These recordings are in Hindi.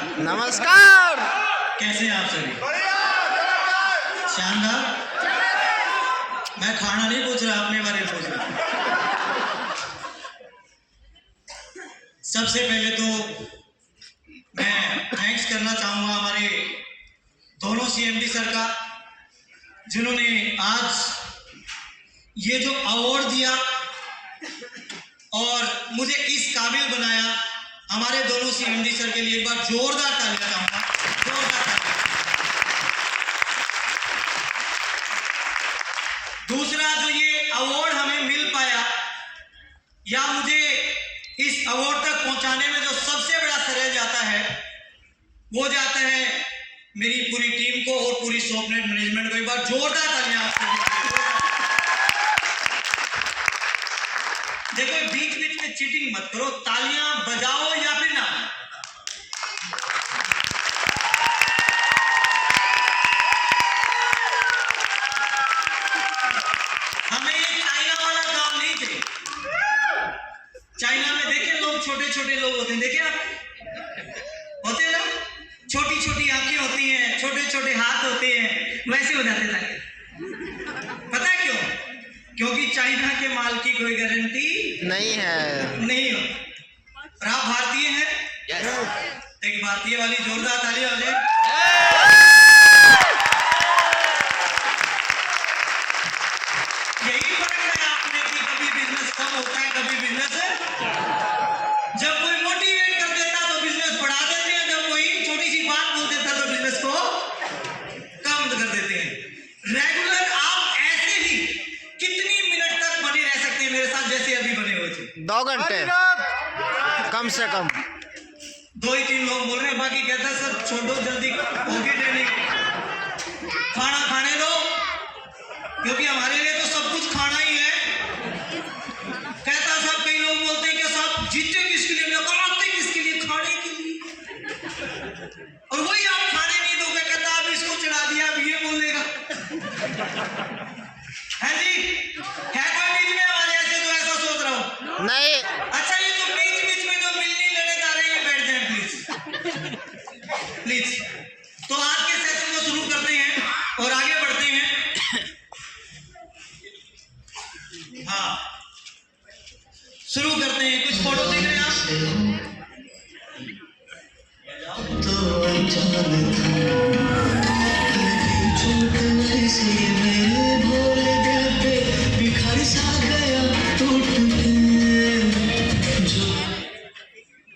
नमस्कार। कैसे हैं आप सभी? शानदार। मैं खाना नहीं पूछ रहा, अपने बारे में पूछ रहा। सबसे पहले तो मैं थैंक्स करना चाहूंगा हमारे दोनों सीएमडी सर का, जिन्होंने आज ये जो अवार्ड दिया और मुझे इस काबिल बनाया। हमारे दोनों सीएमडी सर के लिए एक बार जोरदार तालियां चाहूंगा, जोरदार तालियां। दूसरा, जो ये अवार्ड हमें मिल पाया या मुझे इस अवार्ड तक पहुंचाने में जो सबसे बड़ा श्रेय जाता है, वो जाता है मेरी पूरी टीम को और पूरी शॉपनेट मैनेजमेंट को। एक बार जोरदार तालियां आपको। देखो, बीच बीच में चीटिंग मत करो, तालियां बजाओ या फिर ना। हमें ये चाइना वाला काम नहीं चाहिए। चाइना में देखे लोग, छोटे छोटे लोग होते हैं, देखे आप, होते हैं ना, छोटी छोटी आंखें होती हैं, छोटे छोटे हाथ होते हैं, वैसे हो जाते थे। पता है क्यों? क्योंकि चाइना के माल की कोई गारंटी नहीं है, नहीं हो। और आप भारतीय हैं? एक भारतीय वाली जोरदार तालियां हो जाए। यही फर्क है आपने कि कभी बिजनेस कम होता है, कभी बिजनेस जब कोई मोटिवेट कर देता तो बिजनेस बढ़ा देते हैं, जब कोई छोटी सी बात बोल देता तो बिजनेस को कम कर देते हैं। रेगुलर आप ऐसे ही कितनी मिनट तक बने रह सकते हैं मेरे साथ, जैसे अभी बने हुए थे? 2 घंटे कम से कम। 2 ही 3 लोग बोल रहे हैं, बाकी कहता है सर छोड़ो, जल्दी होगी ट्रेनिंग, खाना खाने दो, क्योंकि हमारे लिए तो सब कुछ खाना ही है। कहता साहब, कई लोग बोलते हैं कि साहब जीते किसके लिए, कमाते किसके लिए? खाने के लिए। और वही आप खाने नहीं दोगे, कहता आप इसको चढ़ा दिया, अब ये बोलेगा। है जी? है कोई बीच में हमारे ऐसे जो ऐसा सोच रहा हूं? नहीं। अच्छा, ये जो बीच बीच में जो मिलने लड़े जा रहे हैं, बैठ जाए प्लीज, प्लीज। तो आज के सेशन को शुरू करते हैं और आगे बढ़ते हैं। हाँ, शुरू करते हैं। कुछ फोटो देख रहे हैं आप?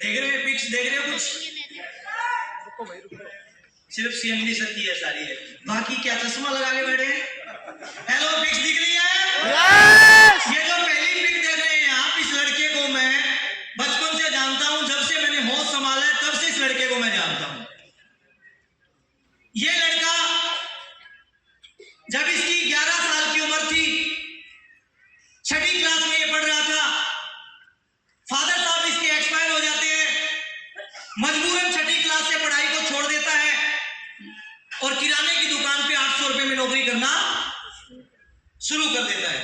देख रहे हैं पिक्स, देख रहे हो कुछ? सिर्फ सीएमडी सर की है सारी है, बाकी क्या चश्मा लगा के बैठे हैं? हेलो, पिक्स दिख रही है? Yes! ये जो पहली पिक देख रहे हैं आप, इस लड़के को मैं बचपन से जानता हूं। जब से मैंने होश संभाला है तब से इस लड़के को मैं जानता हूं। ये लड़का जब इसकी 11 साल की उम्र थी, 6ठी क्लास में ये पढ़ रहा था, फादर साहब इसके एक्सपायर हो जाते हैं, मजबूरन 6ठी क्लास से पढ़ाई को छोड़ देता है और किराने की दुकान पे 800 रुपए में नौकरी करना शुरू कर देता है।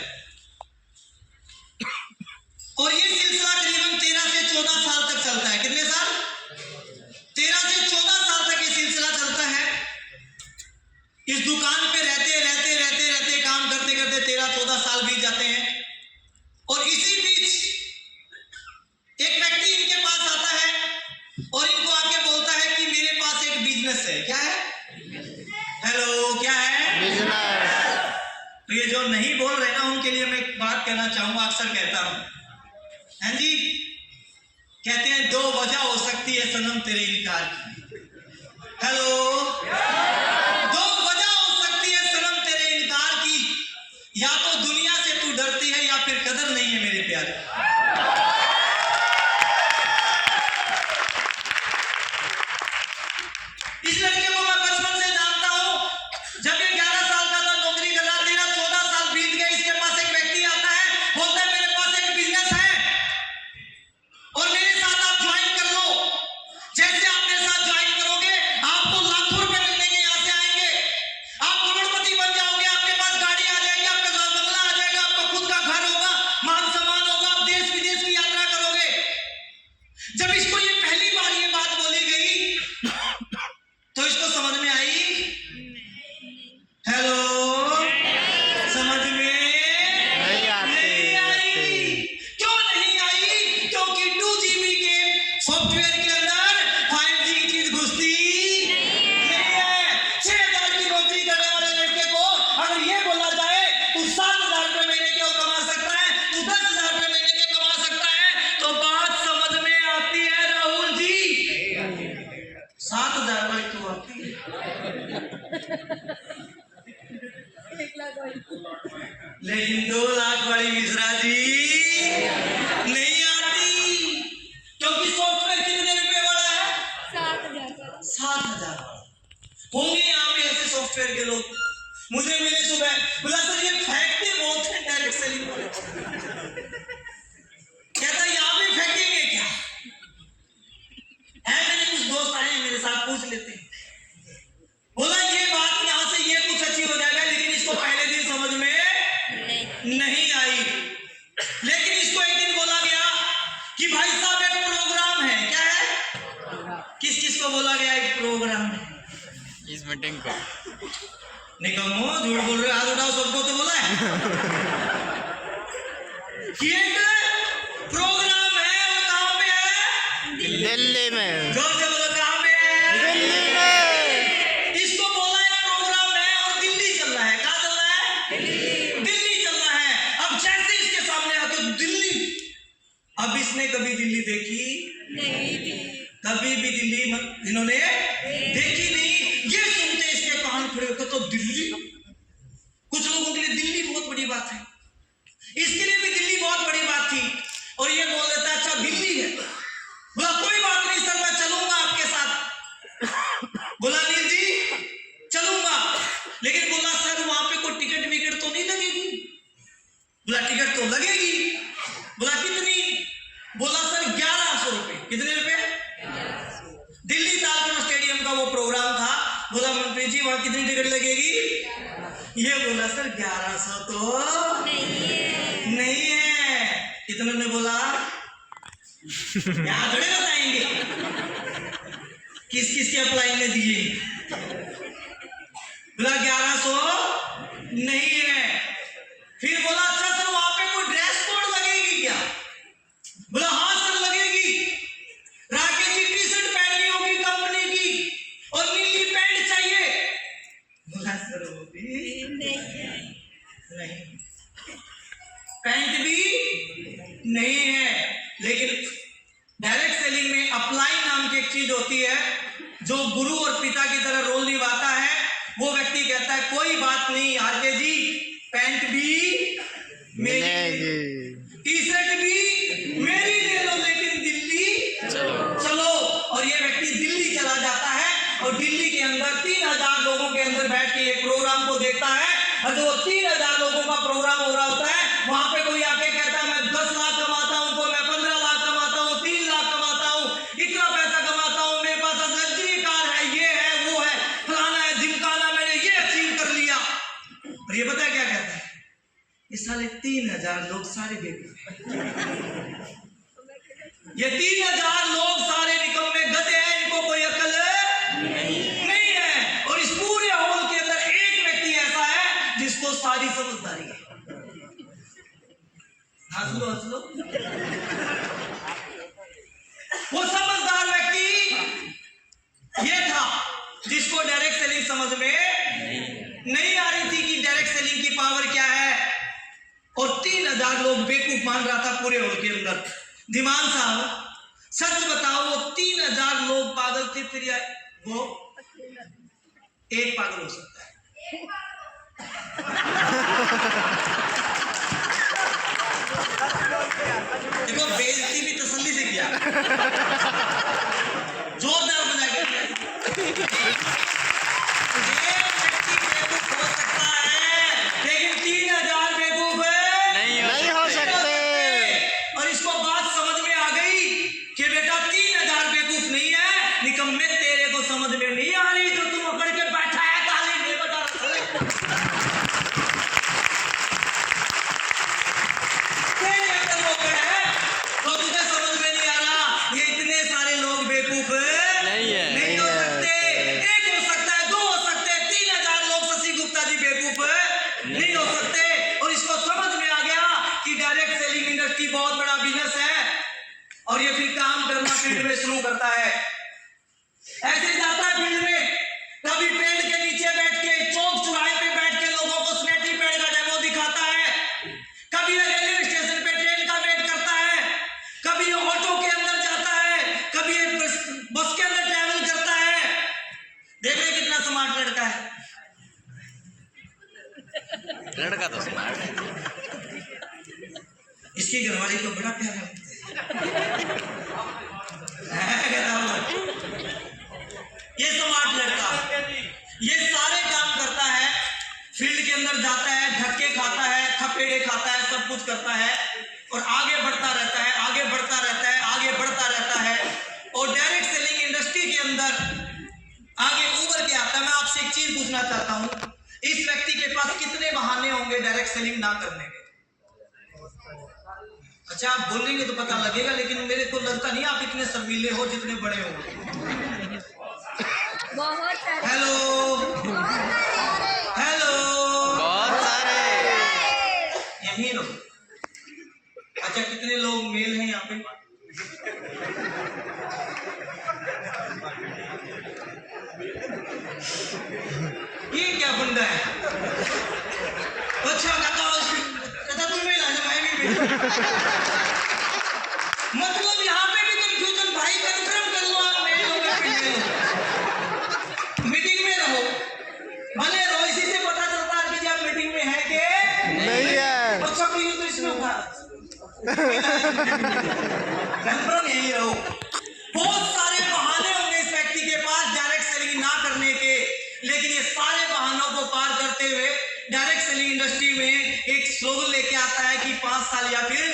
और ये सिलसिला करीबन 13 से 14 साल तक चलता है। कितने साल? 13 से 14 साल तक ये सिलसिला चलता है। इस दुकान पे रहते रहते रहते रहते काम करते करते 13-14 साल बीत जाते हैं। और इसी बीच एक व्यक्ति इनके पास आता है और इनको आके बोलता है कि मेरे पास एक बिजनेस है। क्या है? हेलो, क्या है? बिजनेस। तो ये जो नहीं बोल रहे ना, उनके लिए मैं एक बात कहना चाहूंगा, अक्सर कहता हूं। हैं जी? कहते हैं 2 वजह हो सकती है सनम तेरे इनकार की। हेलो, 2 वजह हो सकती है सनम तेरे इनकार की, या तो दुनिया से तू डरती है या फिर कदर नहीं है मेरे प्यारे। इस लड़के को मैं बचपन से जानता हूं। जब ये 11 साल का था, नौकरी कर रहा, 13-14 साल बीत गए, इसके पास एक व्यक्ति आता है, बोलता है मेरे पास एक बिजनेस है और मेरे साथ आप ज्वाइन कर लो। जैसे आप मेरे साथ ज्वाइन करोगे, आपको लाखों रुपए मिलने के यहां से आएंगे, आप करोड़पति बन जाओगे, आपके पास गाड़ी आ जाएगी, आपके पास बंगला आ जाएगा, आपका खुद का घर होगा, मान सम्मान होगा, आप देश विदेश की यात्रा करोगे। जब इसको ये पहली बार ये बात बोली गई 7,000 वाली तो आती है, 1 लाख वाली लेकिन 2 लाख वाली मिश्रा जी नहीं आती, क्योंकि सॉफ्टवेयर कितने रुपए वाला है? 7,000 वाला 7,000 वाला। होंगे यहाँ पे ऐसे सॉफ्टवेयर के लोग, मुझे मिले सुबह, बोला सर ये फेंकते बहुत है डायरेक्ट सेलिंग वाले। कहता यहाँ पे फेंकेंगे क्या है? मेरे कुछ दोस्त आए हैं मेरे साथ, पूछ लेते हैं। बोला ये बात यहाँ से ये कुछ अच्छी हो जाएगा, लेकिन इसको पहले दिन समझ में नहीं आई। लेकिन इसको एक दिन बोला गया कि भाई साहब एक प्रोग्राम है। क्या है? किस किस को बोला गया एक प्रोग्राम है? इस मीटिंग को निकम्मो झूठ बोल रहे, हाथ उठाओ, सबको तो बोला है कि एक प्रोग्राम है। वो कहाँ पे है? दिल्ली में। जोर से बोलो, कहाँ पे है? दिल्ली में। इसको बोला एक प्रोग्राम है और दिल्ली चल रहा है। कहाँ चल रहा है? दिल्ली चल रहा है। अब जैसे इसके सामने आके दिल्ली, अब इसने कभी दिल्ली देखी नहीं थी, कभी भी दिल्ली इन्होंने देखी नहीं। ये सुनते इसके कान खड़े होकर तो दिल्ली, कुछ लोगों के लिए दिल्ली बहुत बड़ी बात है, इसके लिए भी दिल्ली बहुत बड़ी बात थी। और ये बोल देता अच्छा दिल्ली है। बोला कोई बात नहीं सर, मैं चलूंगा आपके साथ। बोला नील जी चलूंगा, लेकिन बोला सर वहां पे कोई टिकट विकेट तो नहीं लगेगी? बोला टिकट तो लगेगी। बोला कितनी? बोला सर 1100 रुपए। कितने रुपए? दिल्ली तालकटोरा स्टेडियम का वो प्रोग्राम था। बोला मंत्री जी वहां कितनी टिकट लगेगी? ये बोला सर 1100 तो नहीं है। कितने ने बोला? यहाँ थोड़े बताएंगे किस किस के अप्लाई ने दिए। बोला 1100 नहीं है। फिर बोला अच्छा सर वहां पे कोई ड्रेस कोड लगेगी क्या? बोला हाँ सर लगेगी। राकेश जी टी शर्ट पहननी होगी कंपनी की और नीली पैंट चाहिए। बोला सर वो भी नहीं, पैंट भी नहीं है। लेकिन डायरेक्ट सेलिंग में अप्लाई नाम की एक चीज होती है, जो गुरु और पिता की तरह रोल निभाता है। वो व्यक्ति कहता है कोई बात नहीं आरके जी, पैंट भी मेरी, टी शर्ट भी मेरी ले लो, लेकिन दिल्ली चलो। और ये व्यक्ति दिल्ली चला जाता है और दिल्ली के अंदर 3,000 लोगों के अंदर बैठ के एक प्रोग्राम को देखता है। और जो 3,000 लोगों का प्रोग्राम हो रहा होता है, वहां पे कोई आके कहता है मैं 10 लाख कमाता हूं, कोई मैं 15 लाख कमाता हूं, 3 लाख कमाता हूं, इतना पैसा कमाता हूं, मेरे पास लग्जरी कार है, ये है वो है, फलाना है ढिमकाना, मैंने ये अचीव कर लिया। और ये पता है क्या कहता है? ये साले 3,000 लोग सारे बेवकूफ हैं। ये 3,000 लोग सारे निकम्मे गधे हैं, इनको कोई अकल नहीं है। और इस पूरे हॉल के अंदर एक व्यक्ति ऐसा है जिसको सारी समझदारी है। हंस लो हंस लो। वो समझदार व्यक्ति ये था जिसको डायरेक्ट सेलिंग समझ में नहीं आ रही थी कि डायरेक्ट सेलिंग की पावर क्या है। और 3,000 लोग बेवकूफ मान रहा था पूरे हॉल के अंदर। धीमान साहब सच बताओ, वो 3,000 लोग पागल थे, फिर या वो एक पागल हो सकता है? देखो बेइज्जती भी तसल्ली से किया, जोरदार बजा के किया। एक व्यक्ति बेवकूफ हो सकता है, लेकिन 3,000 बेवकूफ नहीं हो सकते। और इसको बात समझ में आ गई कि बेटा 3,000 बेवकूफ नहीं है, निकम्मे तेरे को समझ में नहीं आ रही जो तुम अकड़ के बैठा है ताली नहीं बजा रहा। तेरे अंदर वो अकड़ है तो तुझे समझ में नहीं आ रहा। ये इतने सारे लोग बेवकूफ नहीं हो सकते। एक हो सकता है, दो हो सकते हैं, 3,000 लोग शशि गुप्ता जी बेवकूफ नहीं हो सकते। और इसको समझ में आ गया कि डायरेक्ट सेलिंग इंडस्ट्री बहुत बड़ा बिजनेस है। और ये फिर काम करना फील्ड में शुरू करता है। ऐसे जाता है फील्ड में, कभी पेड़ के नीचे बैठ के, चौक चौराहे पे बैठ के लोगों को स्नेटी पेड़ का डेमो दिखाता है। कभी रेलवे स्टेशन पे ट्रेन का वेट करता है, कभी ऑटो के अंदर जाता है, कभी बस के अंदर ट्रैवल करता है। लड़का तो स्मार्ट है। इसकी घरवाली को बड़ा प्यारा लगता है। ये स्मार्ट लड़का, ये सारे काम करता है, फील्ड के अंदर जाता है, धक्के खाता है, थपेड़े खाता है, सब कुछ करता है और आगे बढ़ता रहता है, आगे बढ़ता रहता है, आगे बढ़ता रहता है और डायरेक्ट सेलिंग इंडस्ट्री के अंदर आगे उभर के आता है। मैं आपसे एक चीज पूछना चाहता हूं, इस व्यक्ति के पास कितने बहाने होंगे डायरेक्ट सेलिंग ना करने के? अच्छा, आप बोलेंगे तो पता लगेगा, लेकिन मेरे को लगता नहीं आप इतने शर्मीले हो जितने बड़े हो। बहुत सारे। हेलो हेलो, बहुत सारे। यही लोग। अच्छा, कितने लोग मेल हैं यहाँ पे? ये क्या बंदा है? अच्छा, कहता तुम मेल आ जाओ, मैं भी मेल। मतलब यहाँ पे भी कंफ्यूजन, भाई कंफर्म कर लो आप मेल हो या फीमेल हो। मीटिंग में रहो, बने रहो, इसी से पता चलता है कि आप मीटिंग में है कि नहीं है। अच्छा, कोई तो इसमें उठा कंफर्म यही रहो। बहुत सारे बहाने होंगे इस व्यक्ति के पास डायरेक्ट सेलिंग ना करने के, लेकिन ये सारे बहानों को पार करते हुए डायरेक्ट सेलिंग इंडस्ट्री में एक स्लोगन लेके आता है कि 5 साल या फिर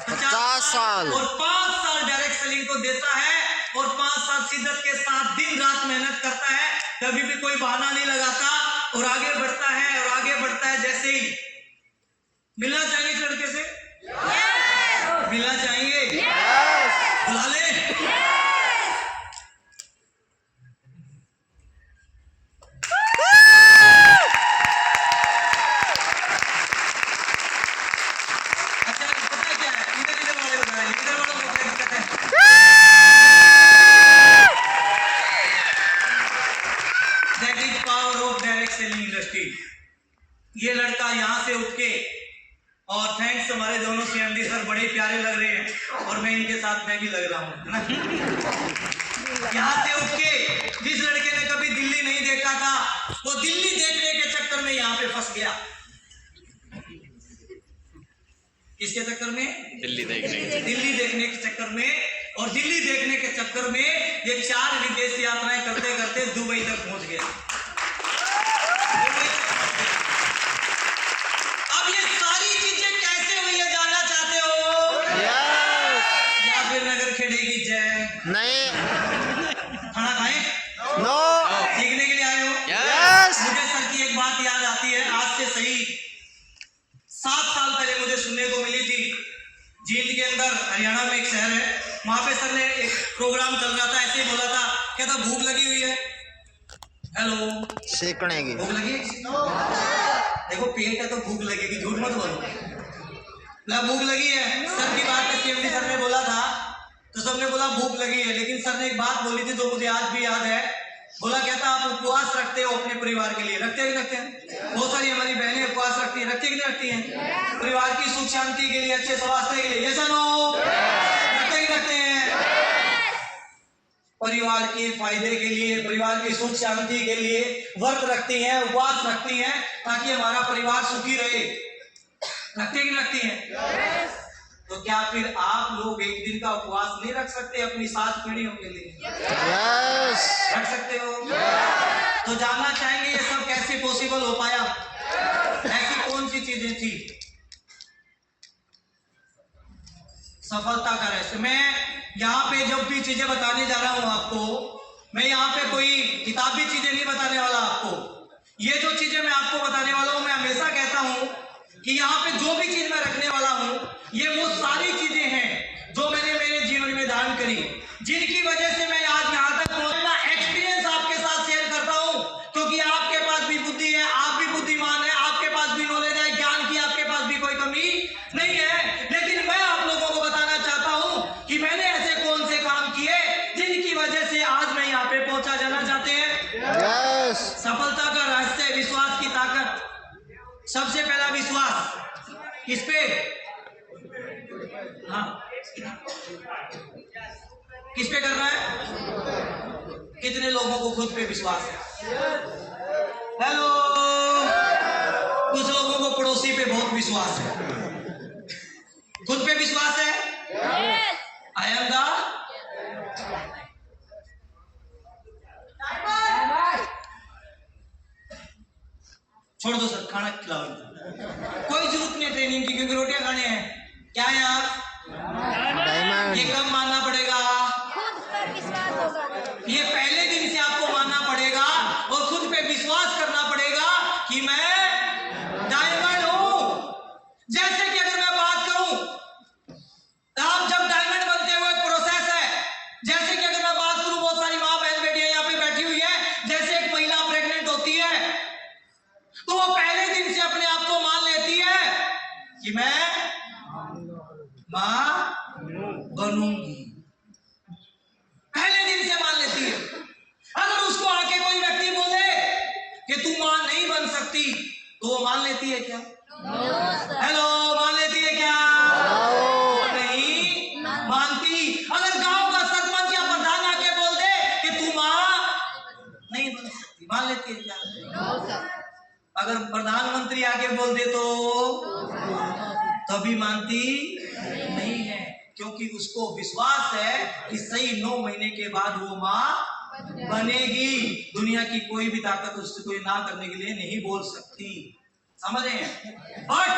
50 साल और 5 साल डायरेक्ट सेलिंग को देता है और 5 साल शिद्दत के साथ दिन रात मेहनत करता है, कभी भी कोई बहाना नहीं लगाता और आगे बढ़ता है और आगे बढ़ता है। जैसे ही मिलना चाहिए इस लड़के से, मिलना चाहिए, बुला ले। अच्छा, पता है क्या है? इधर इधर वाले बताएं, इधर वालों को क्या दिक्कत है? That is power of direct selling industry. ये लड़का यहाँ से उठ के, और थैंक्स हमारे दोनों सीएमडी सर, बड़े प्यारे लग रहे हैं और मैं इनके साथ मैं भी लग रहा हूँ, है ना? यहाँ से उठ के जिस लड़के ने कभी दिल्ली नहीं देखा था, वो दिल्ली देखने के चक्कर में यहाँ पे फंस गया। किसके चक्कर में? दिल्ली देखने के। दिल्ली देखने के चक्कर में, और दिल्ली देखने के चक्कर में ये 4 विदेश यात्राएं करते करते दुबई तक पहुंच गया। अब ये सारी चीजें कैसे हुई है जानना चाहते हो? या फिर नगर खेड़े की जय? नहीं। खाना खाएं? नो। सीखने के लिए आए हो? यस। मुझे सर की एक बात याद आती है, आज से सही 7 साल पहले मुझे सुनने को मिली थी। जींद के अंदर, हरियाणा में एक शहर है, वहां पे सर ने एक प्रोग्राम चल रहा था, ऐसे ही बोला था, कहता भूख लगी हुई है। हेलो, सीखने की। भूख लगी? देखो, पेट है तो भूख लगेगी, झूठ मत बोलो ना। भूख लगी है, सर की बात पे सीएमडी सर ने बोला था तो सबने बोला भूख लगी है, लेकिन सर ने एक बात बोली थी जो मुझे आज भी याद है। बोला, कहता आप उपवास रखते हो अपने परिवार के लिए? रखते हैं कि रखते हैं? बहुत सारी हमारी बहनें उपवास रखती हैं, रखती है कि नहीं रखती हैं? परिवार की सुख शांति के लिए, अच्छे स्वास्थ्य के लिए, यस और नो? रखते हैं कि रखते हैं? परिवार के फायदे के लिए, परिवार की सुख शांति के लिए व्रत रखती हैं, उपवास रखती हैं, ताकि हमारा परिवार सुखी रहे। रखते हैं कि रखती हैं? तो क्या फिर आप लोग एक दिन का उपवास नहीं रख सकते अपनी 7 पीढ़ियों के लिए? यस। रख सकते हो? तो जानना चाहेंगे ये सब कैसे पॉसिबल हो पाया? ऐसी कौन सी चीजें थी? सफलता का रहस्य। मैं यहाँ पे जब भी चीजें बताने जा रहा हूँ आपको, मैं यहाँ पे कोई किताबी चीजें नहीं बताने वाला आपको। ये जो चीजें मैं आपको बताने वाला हूँ, मैं हमेशा कहता हूँ कि यहाँ पे जो भी चीज मैं रखने वाला हूँ, ये वो सारी चीजें हैं जो मैंने मेरे जीवन में धारण करी, जिनकी वजह से मैं आज यहाँ तक पहुंचना, एक्सपीरियंस आपके साथ शेयर करता हूँ, क्योंकि आपके पास भी बुद्धि है, आप भी बुद्धिमान है, आपके पास भी नॉलेज है, ज्ञान की आपके पास भी कोई कमी नहीं है। लेकिन मैं आप लोगों को बताना चाहता हूँ कि मैंने ऐसे कौन से काम किए जिनकी वजह से आज मैं यहाँ पे पहुंचा जाना चाहते हैं। यस। सफलता का रहस्य, विश्वास की ताकत। सबसे पहला विश्वास किस पे? हाँ, किस पे करना है? कितने लोगों को खुद पे विश्वास है? हेलो, कुछ लोगों को पे बहुत विश्वास है, खुद पे विश्वास है। आई एम द छोड़ दो सर, खाना खिलाओ, कोई जरूरत नहीं ट्रेनिंग की, क्योंकि रोटियां खाने हैं। क्या है आप? डायमंड। ये कब मानना पड़ेगा? खुद पर विश्वास होगा तो। ये पहले दिन से आपको मानना पड़ेगा और खुद पे विश्वास करना पड़ेगा कि मैं डायमंड हूं। जैसे कि अगर मैं बात करूं, आप जब डायमंड बनते हुए एक प्रोसेस है। जैसे कि अगर मैं बात करूं, बहुत सारी माँ बहन बेटियां यहाँ पे बैठी हुई है, जैसे एक महिला प्रेग्नेंट होती है तो वो पहले दिन से अपने आप को मान लेती है कि मैं मां बनूंगी, पहले दिन से मान लेती है। अगर उसको आके कोई व्यक्ति बोले कि तू मां नहीं बन सकती तो वो मान लेती है क्या? हेलो, मान लेती है क्या? नहीं मानती। अगर गांव का सरपंच या प्रधान आके बोल दे कि तू मां नहीं बन सकती, मान लेती है क्या? अगर प्रधानमंत्री आके बोल दे तो तभी मानती नहीं है, क्योंकि उसको विश्वास है कि सही 9 महीने के बाद वो मां बनेगी। दुनिया की कोई भी ताकत उससे कोई ना करने के लिए नहीं बोल सकती, समझ रहे हैं? बट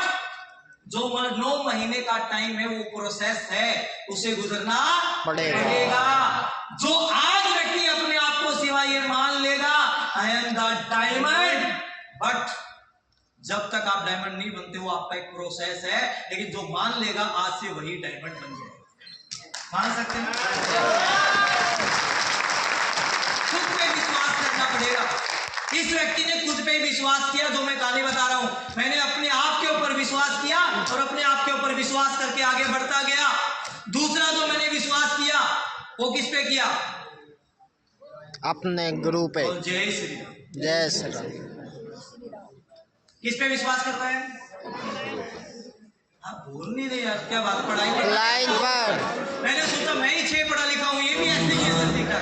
जो 9 महीने का टाइम है, वो प्रोसेस है, उसे गुजरना पड़ेगा। जो आज व्यक्ति अपने आप को सिवा ये मान लेगा I am the diamond, but जब तक आप डायमंड नहीं बनते हो आपका एक प्रोसेस है, लेकिन जो मान लेगा आज से वही डायमंड बन जाएगा। मान सकते हैं? खुद पे विश्वास करना पड़ेगा। इस व्यक्ति ने खुद पे विश्वास किया, जो मैं कहानी बता रहा हूं, मैंने अपने आप के ऊपर विश्वास किया और अपने आप के ऊपर विश्वास करके आगे बढ़ता गया। दूसरा जो मैंने विश्वास किया वो किस पे किया? अपने गुरु पे। जय श्री राम। जय श्री राम। किस पे विश्वास करता है? आप बोल नहीं रहे यार, क्या बात? पढ़ाई लाइन पर। मैंने सोचा मैं ही 6 पढ़ा लिखा हूं, ये भी ऐसे ही है सर, दिखा।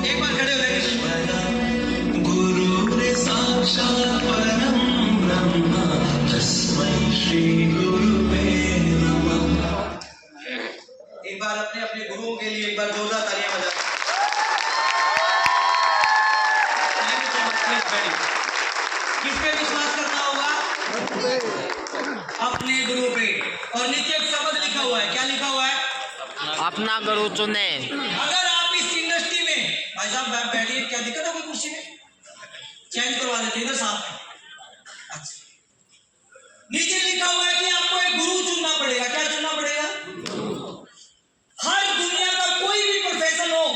एक बार खड़े हो जाइए। गुरु साक्षात् परम ब्रह्म तस्मै श्री गुरुवे नमः। एक बार अपने अपने गुरुओं के लिए एक बार जोरदार तालियां बजाओ। किस पे विश्वास करना होगा? अपने गुरु पे। और नीचे एक शब्द लिखा हुआ है, क्या लिखा हुआ है? अपना गुरु चुने। अगर आप इस इंडस्ट्री में, भाई साहब बैठिए, क्या दिक्कत है कोई कुर्सी में? चेंज करवा देते इधर साथ में। अच्छा, नीचे लिखा हुआ है कि आपको एक गुरु चुनना पड़ेगा। क्या चुनना पड़ेगा? हर दुनिया का कोई भी प्रोफेशन हो,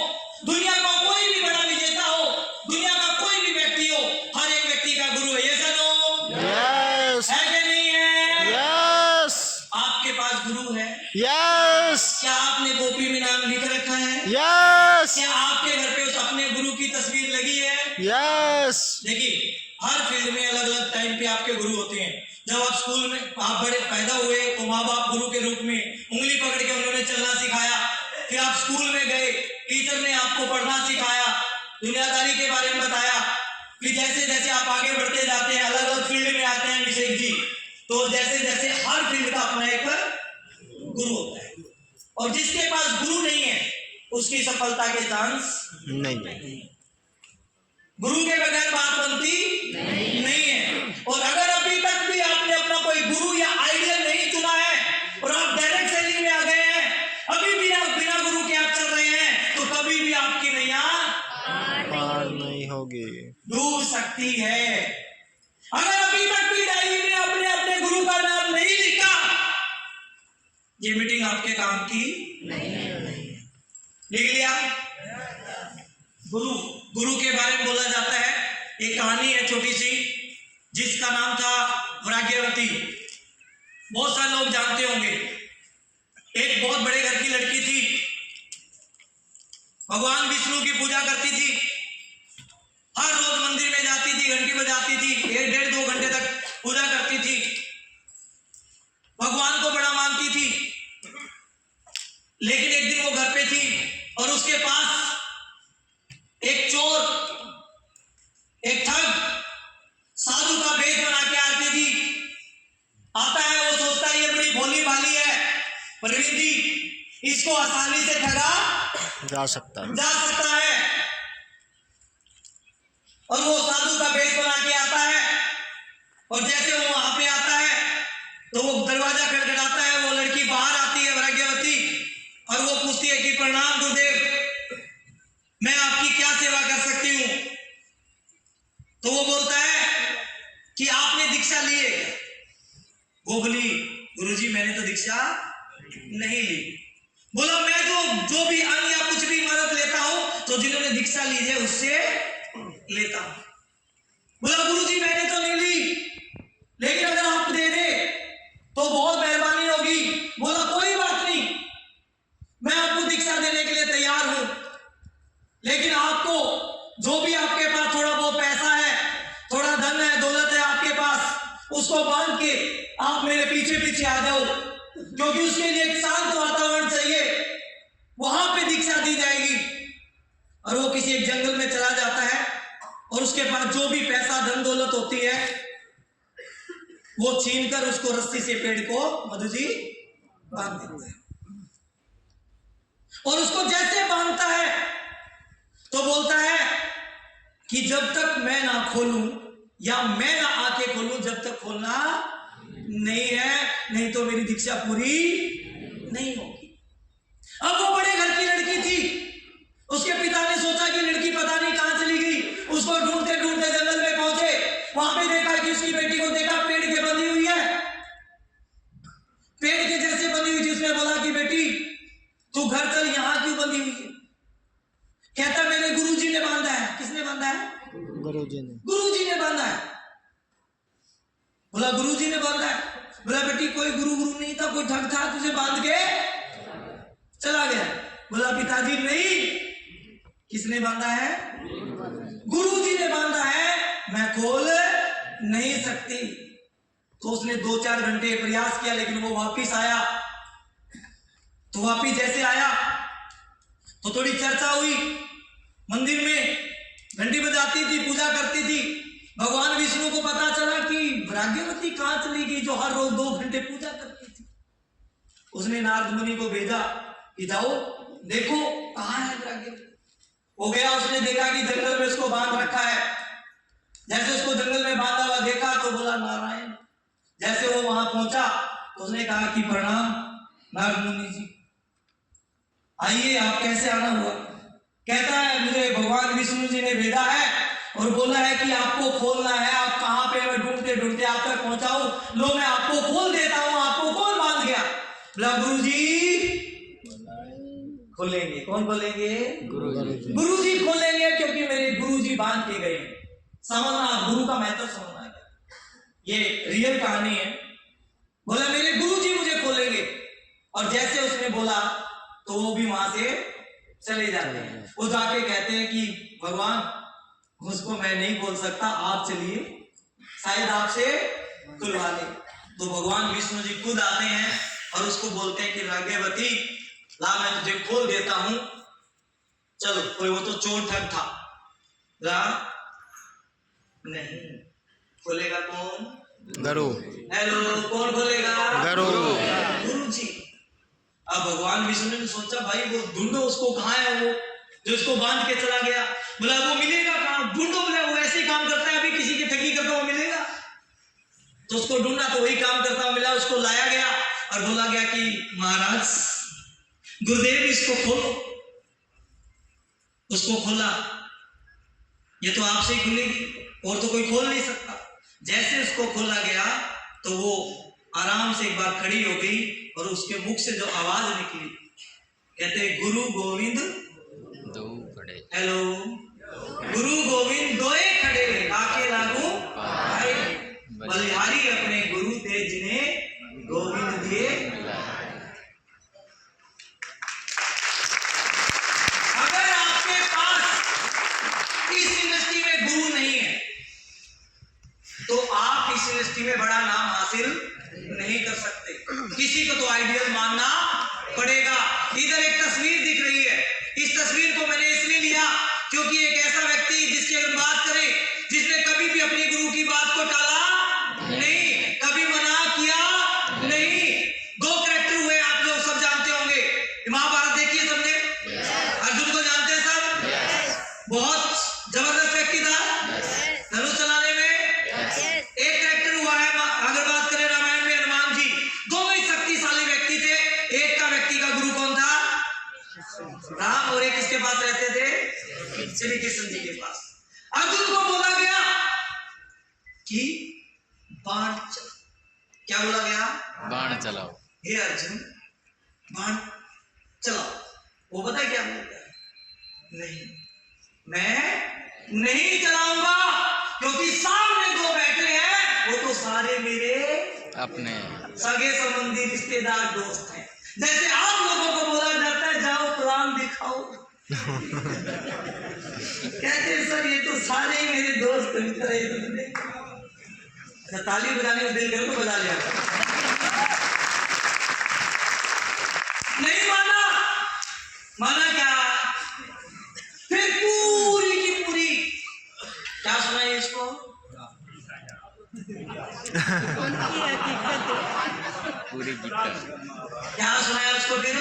दुनिया का कोई भी बड़ा विजेता हो, दुनिया का कोई भी व्यक्ति हो, हर एक व्यक्ति का गुरु है। ये सनो यस। है कि नहीं है? यस। आपके पास गुरु है? यस। क्या आपने कॉपी में नाम लिख रखा है? यस। क्या आपके घर पे उस अपने गुरु की तस्वीर लगी है? यस। देखिए, हर फील्ड में अलग अलग टाइम पे आपके गुरु होते हैं। जब आप स्कूल में आप बड़े पैदा हुए तो माँ बाप गुरु के रूप में उंगली पकड़ के उन्होंने चलना सिखाया। फिर आप स्कूल में गए, टीचर ने आपको पढ़ना सिखाया, दुनियादारी के बारे में बताया। फिर जैसे जैसे आप आगे बढ़ते जाते हैं, अलग अलग फील्ड में आते हैं अभिषेक जी, तो जैसे जैसे हर फील्ड का अपना एक गुरु होता है। और जिसके पास गुरु नहीं है उसकी सफलता के चांस नहीं। गुरु के बगैर बात बनती नहीं है। और अगर अभी तक भी आपने अपना कोई गुरु या आइडियल नहीं चुना है और आप डायरेक्ट सेलिंग में आ गए हैं, अभी भी आप बिना गुरु के आप चल रहे हैं, तो कभी भी आपकी नैया पार नहीं होगी। डूब सकती है। अगर अभी तक भी डायरी में आपने अपने गुरु का नाम नहीं लिखा, ये मीटिंग आपके काम की नहीं है। लिख लिया? गुरु के बारे में बोला जाता है, एक कहानी है छोटी सी, जिसका नाम था भाग्यवती। बहुत सारे लोग जानते होंगे। एक बहुत बड़े घर की लड़की थी, भगवान विष्णु की पूजा करती थी, हर रोज मंदिर में जाती थी, घंटी बजाती थी, 1-1.5-2 घंटे तक पूजा करती थी, भगवान को बड़ा मानती थी। लेकिन एक दिन वो घर पे थी और उसके पास एक चोर, एक ठग जा सकता है। जा सकता है। और वो साधु का वेश बना के आता है, और जैसे वो वहां पे आता है तो वो दरवाजा खटखटाता है, वो लड़की बाहर आती है भाग्यवती, और वो पूछती है कि प्रणाम गुरुदेव, मैं आपकी क्या सेवा कर सकती हूँ। तो वो बोलता है कि आपने दीक्षा ली है क्या? वो बोली गुरुजी मैंने तो दीक्षा नहीं ली। बोला मैं जो भी अन्न या कुछ भी मदद लेता हूं तो जिन्होंने दीक्षा ली है उससे लेता हूं। बोला गुरुजी मैंने तो नहीं ली, लेकिन अगर आप दे दे तो बहुत मेहरबानी होगी। बोला कोई बात नहीं, मैं आपको दीक्षा देने के लिए तैयार हूं, लेकिन आपको जो भी आपके पास थोड़ा बहुत पैसा है, थोड़ा धन है, दौलत है आपके पास, उसको बांध के आप मेरे पीछे पीछे आ जाओ, क्योंकि उसके लिए एक शांत वातावरण चाहिए, वहां पे दीक्षा दी जाएगी। और वो किसी एक जंगल में चला जाता है, और उसके पास जो भी पैसा धन दौलत होती है वो छीनकर उसको रस्सी से पेड़ को मधु जी बांध देते हैं। और उसको जैसे बांधता है तो बोलता है कि जब तक मैं ना खोलूं या मैं ना आके खोलूं, जब तक खोलना नहीं है, नहीं तो मेरी दीक्षा पूरी नहीं होगी। अब वो बड़े घर की लड़की थी, उसके पिता ने सोचा कि लड़की पता नहीं कहां चली गई, उसको ढूंढते ढूंढते जंगल में पहुंचे, वहां पे देखा कि उसकी बेटी को देखा पेड़ के बंधी हुई है, पेड़ के जैसे बंधी हुई थी। उसने बोला कि बेटी तू घर चल, यहां क्यों बंधी हुई है? कहता मेरे गुरुजी ने बांधा है। किसने बांधा है? गुरुजी ने। गुरुजी ने बांधा है। बोला गुरुजी ने बांधा है। बोला बेटी कोई गुरु नहीं था, कोई ठग था, तुझे बांध के चला गया। बोला पिताजी नहीं, किसने बांधा है? गुरुजी ने बांधा है, मैं खोल नहीं सकती। तो उसने 2-4 घंटे प्रयास किया, लेकिन वो वापिस आया। तो वापिस जैसे आया तो थोड़ी चर्चा हुई मंदिर में, घंटी बजाती थी, पूजा करती थी। भगवान विष्णु को पता चला कि भाग्यवती कहां चली गई जो हर रोज 2 घंटे पूजा करती थी। उसने नारद मुनि को भेजा कि जाओ देखो कहां है भाग्यवती। वो गया, उसने देखा कि जंगल में उसको बांध रखा है। जैसे उसको जंगल में बांधा हुआ देखा तो बोला नारायण। जैसे वो वहां पहुंचा तो उसने कहा कि प्रणाम नारद मुनि जी, आइए आप कैसे आना हुआ? कहता है मुझे भगवान विष्णु जी ने भेजा है और बोला है कि आपको खोलना है। आप कहां पे? मैं ढूंढते ढूंढते आप तक पहुंचाऊं, लो मैं आपको खोल देता हूं। आपको कौन बांध गया? बोला गुरुजी खोलेंगे। कौन खोलेंगे? गुरुजी खोलेंगे, क्योंकि मेरे गुरुजी बांध के गए। समझना, गुरु का महत्व समझना है, ये रियल कहानी है। बोला मेरे गुरुजी मुझे खोलेंगे। और जैसे उसने बोला तो वो भी वहां से चले जाते हैं। वो जाके कहते हैं कि भगवान उसको मैं नहीं बोल सकता, आप चलिए, शायद आपसे खुलवा ले। तो भगवान विष्णु जी खुद आते हैं और उसको बोलते हैं कि भाग्यवती ला मैं तुझे खोल देता हूं, चलो। कोई वो तो चोर ठग था, ला नहीं खोलेगा कौन? गुरु। हेलो, कौन खोलेगा? गुरु जी। अब भगवान विष्णु ने सोचा भाई वो ढूंढो उसको, कहां है वो जो इसको बांध के चला गया। बोला वो मिलेगा कहां? ढूंढो। बोला वो ऐसे ही काम करता है, अभी किसी की ठगी करता हुआ मिलेगा। तो उसको ढूंढा तो वही काम करता हुआ मिला। उसको लाया गया और बोला गया कि महाराज गुरुदेव इसको खोलो। उसको खोला, ये तो आपसे ही खुलेगी और तो कोई खोल नहीं सकता। जैसे उसको खोला गया तो वो आराम से एक बार खड़ी हो गई और उसके मुख से जो आवाज निकली, कहते गुरु गोविंद दो खड़े। हेलो, गुरु गोविंद दोए खड़े, आके लागू भाई बलिहारी अपने गुरु थे जिन्हें गोविंद दिए। अगर आपके पास इस इंडस्ट्री में गुरु नहीं है तो आप इस इंडस्ट्री में बड़ा नाम हासिल नहीं कर सकते। किसी को तो आइडियल मानना पड़ेगा। इधर एक तस्वीर दिख रही है, इस तस्वीर को मैंने इसलिए लिया क्योंकि एक ऐसा व्यक्ति जिसकी अगर बात बहुत जबरदस्त व्यक्ति था धनुष चलाने में। एक कैरेक्टर हुआ है, अगर बात करें रामायण में हनुमान जी, दोनों ही शक्तिशाली व्यक्ति थे। एक का व्यक्ति का गुरु कौन था? राम, और एक किसके पास रहते थे? श्री कृष्ण जी के पास। अर्जुन को बोला गया कि बाण चलाओ। क्या बोला गया? बाण चलाओ। हे अर्जुन बाण चलाओ। वो पता है क्या बोलता है? नहीं, मैं नहीं चलाऊंगा, क्योंकि सामने दो बैठे हैं, वो तो सारे मेरे अपने सगे संबंधी रिश्तेदार दोस्त हैं। जैसे आप लोगों को बोला जाता है जाओ प्लान दिखाओ, कहते हैं सर ये तो सारे ही मेरे दोस्त मित्र हैं। अच्छा, ताली बजाने का दिल करो तो बजा लिया। नहीं माना, माना क्या? फिर पूरी की पूरी क्या सुनाई इसको? पूरी गीता क्या सुनाया उसको? फिर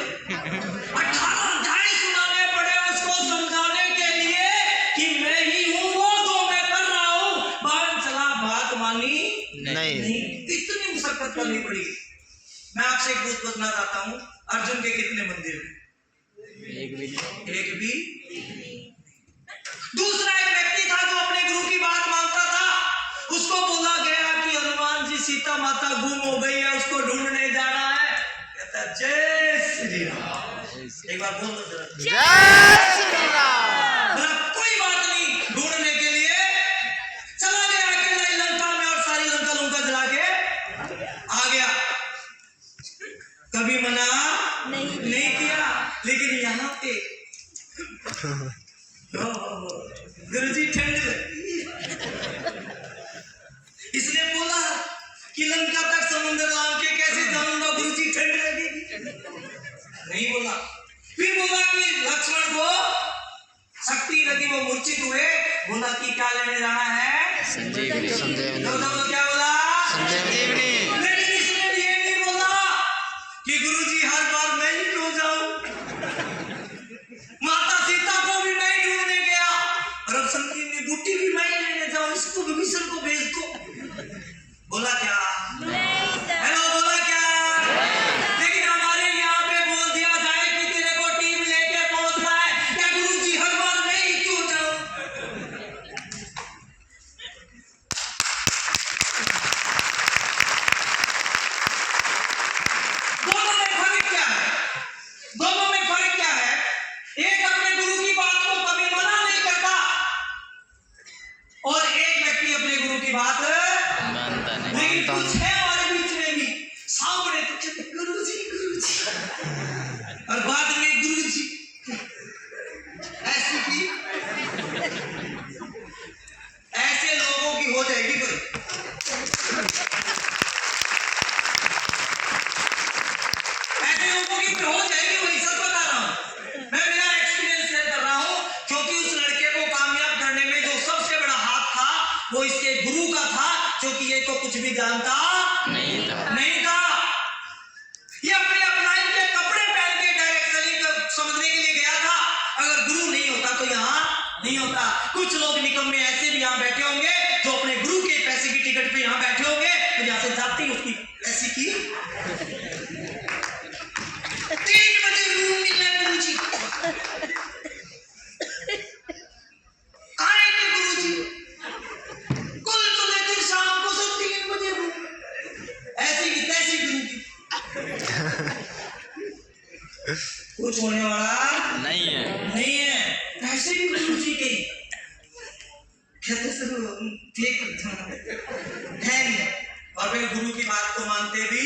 18 अध्याय सुनाने पड़े उसको समझाने के लिए कि मैं ही हूँ वो जो मैं कर रहा हूँ। बाण चला, बात मानी नहीं। इतनी मुशक्कत करनी पड़ी। मैं आपसे एक बात पूछना चाहता हूँ, अर्जुन के कितने मंदिर हैं? एक भी। दूसरा एक व्यक्ति था जो अपने गुरु की बात मानता था। उसको बोला गया कि हनुमान जी सीता माता गुम हो गई है, उसको ढूंढने जा रहा है। कहता है जय श्री राम। एक बार बोल दो जरा, जय श्री राम। कोई बात नहीं, ढूंढने के लिए चला गया अकेला ही लंका में, और सारी लंका जला के आ गया। कभी मना नहीं किया, लेकिन यहाँ पे गुरुजी ठंड लगी, इसने बोला कि लंका तक समुद्र लांग के कैसे जाऊंगा गुरुजी, ठंड लगेगी। नहीं बोला। फिर बोला कि लक्ष्मण को शक्ति लगी, वो मूर्छित हुए। बोला कि क्या लेने जाना है? संजीवनी। क्या बोला? संजीवनी। लेकिन इसने ये नहीं बोला कि गुरुजी हर बार मैं ही क्यों जाऊं, माता सीता को भी मैं ही ढूंढने गया, और अब संजीवनी बूटी भी मैं ही लेने जाऊं, इसको विभीषण को भेज दो। बोला क्या? हेलो, बोला क्या? लेकिन हमारे यहाँ पे बोल दिया जाए कि तेरे को टीम लेके पहुंचना है, क्या गुरुजी हर बार मैं ही क्यों जाऊं? दोनों में फर्क क्या है? दोनों में फर्क क्या है? एक अपने गुरु की बात को कभी मना नहीं करता, और एक व्यक्ति अपने गुरु की बात मानता नहीं। लेकिन कुछ है हमारे बीच में भी, सामने तो कहते गुरुजी और बाद में गुरुजी। ऐसी की ऐसे लोगों की हो जाएगी कोई। ऐसे लोगों की हो जाएगी, वही सब बता रहा हूं मैं, मेरा एक्सपीरियंस शेयर कर रहा हूं। क्योंकि उस लड़के को कामयाब करने में जो सबसे बड़ा हाथ था वो इसके गुरु का था, क्योंकि ये तो कुछ भी जानता नहीं था। ये अपने अपलाइन के कपड़े पहन के डायरेक्ट सेलिंग समझने के लिए गया था। अगर गुरु नहीं होता तो यहाँ नहीं होता। कुछ लोग निकम्मे ऐसे भी यहाँ बैठे होंगे जो अपने गुरु के पैसे की टिकट पे यहाँ बैठे होंगे, तो यहाँ से जाती उसकी ऐसी की 3 बजे रूम मिलना है गुरुजी। आए थे गुरुजी, कुल तो लेकिन शाम को सब 3 बजे रूम, ऐसी की तैसी गुरुजी। कुछ होने वाला नहीं है। ऐसे भी गुरुजी के कहते सर ठीक है नहीं, और वे गुरु की बात को मानते भी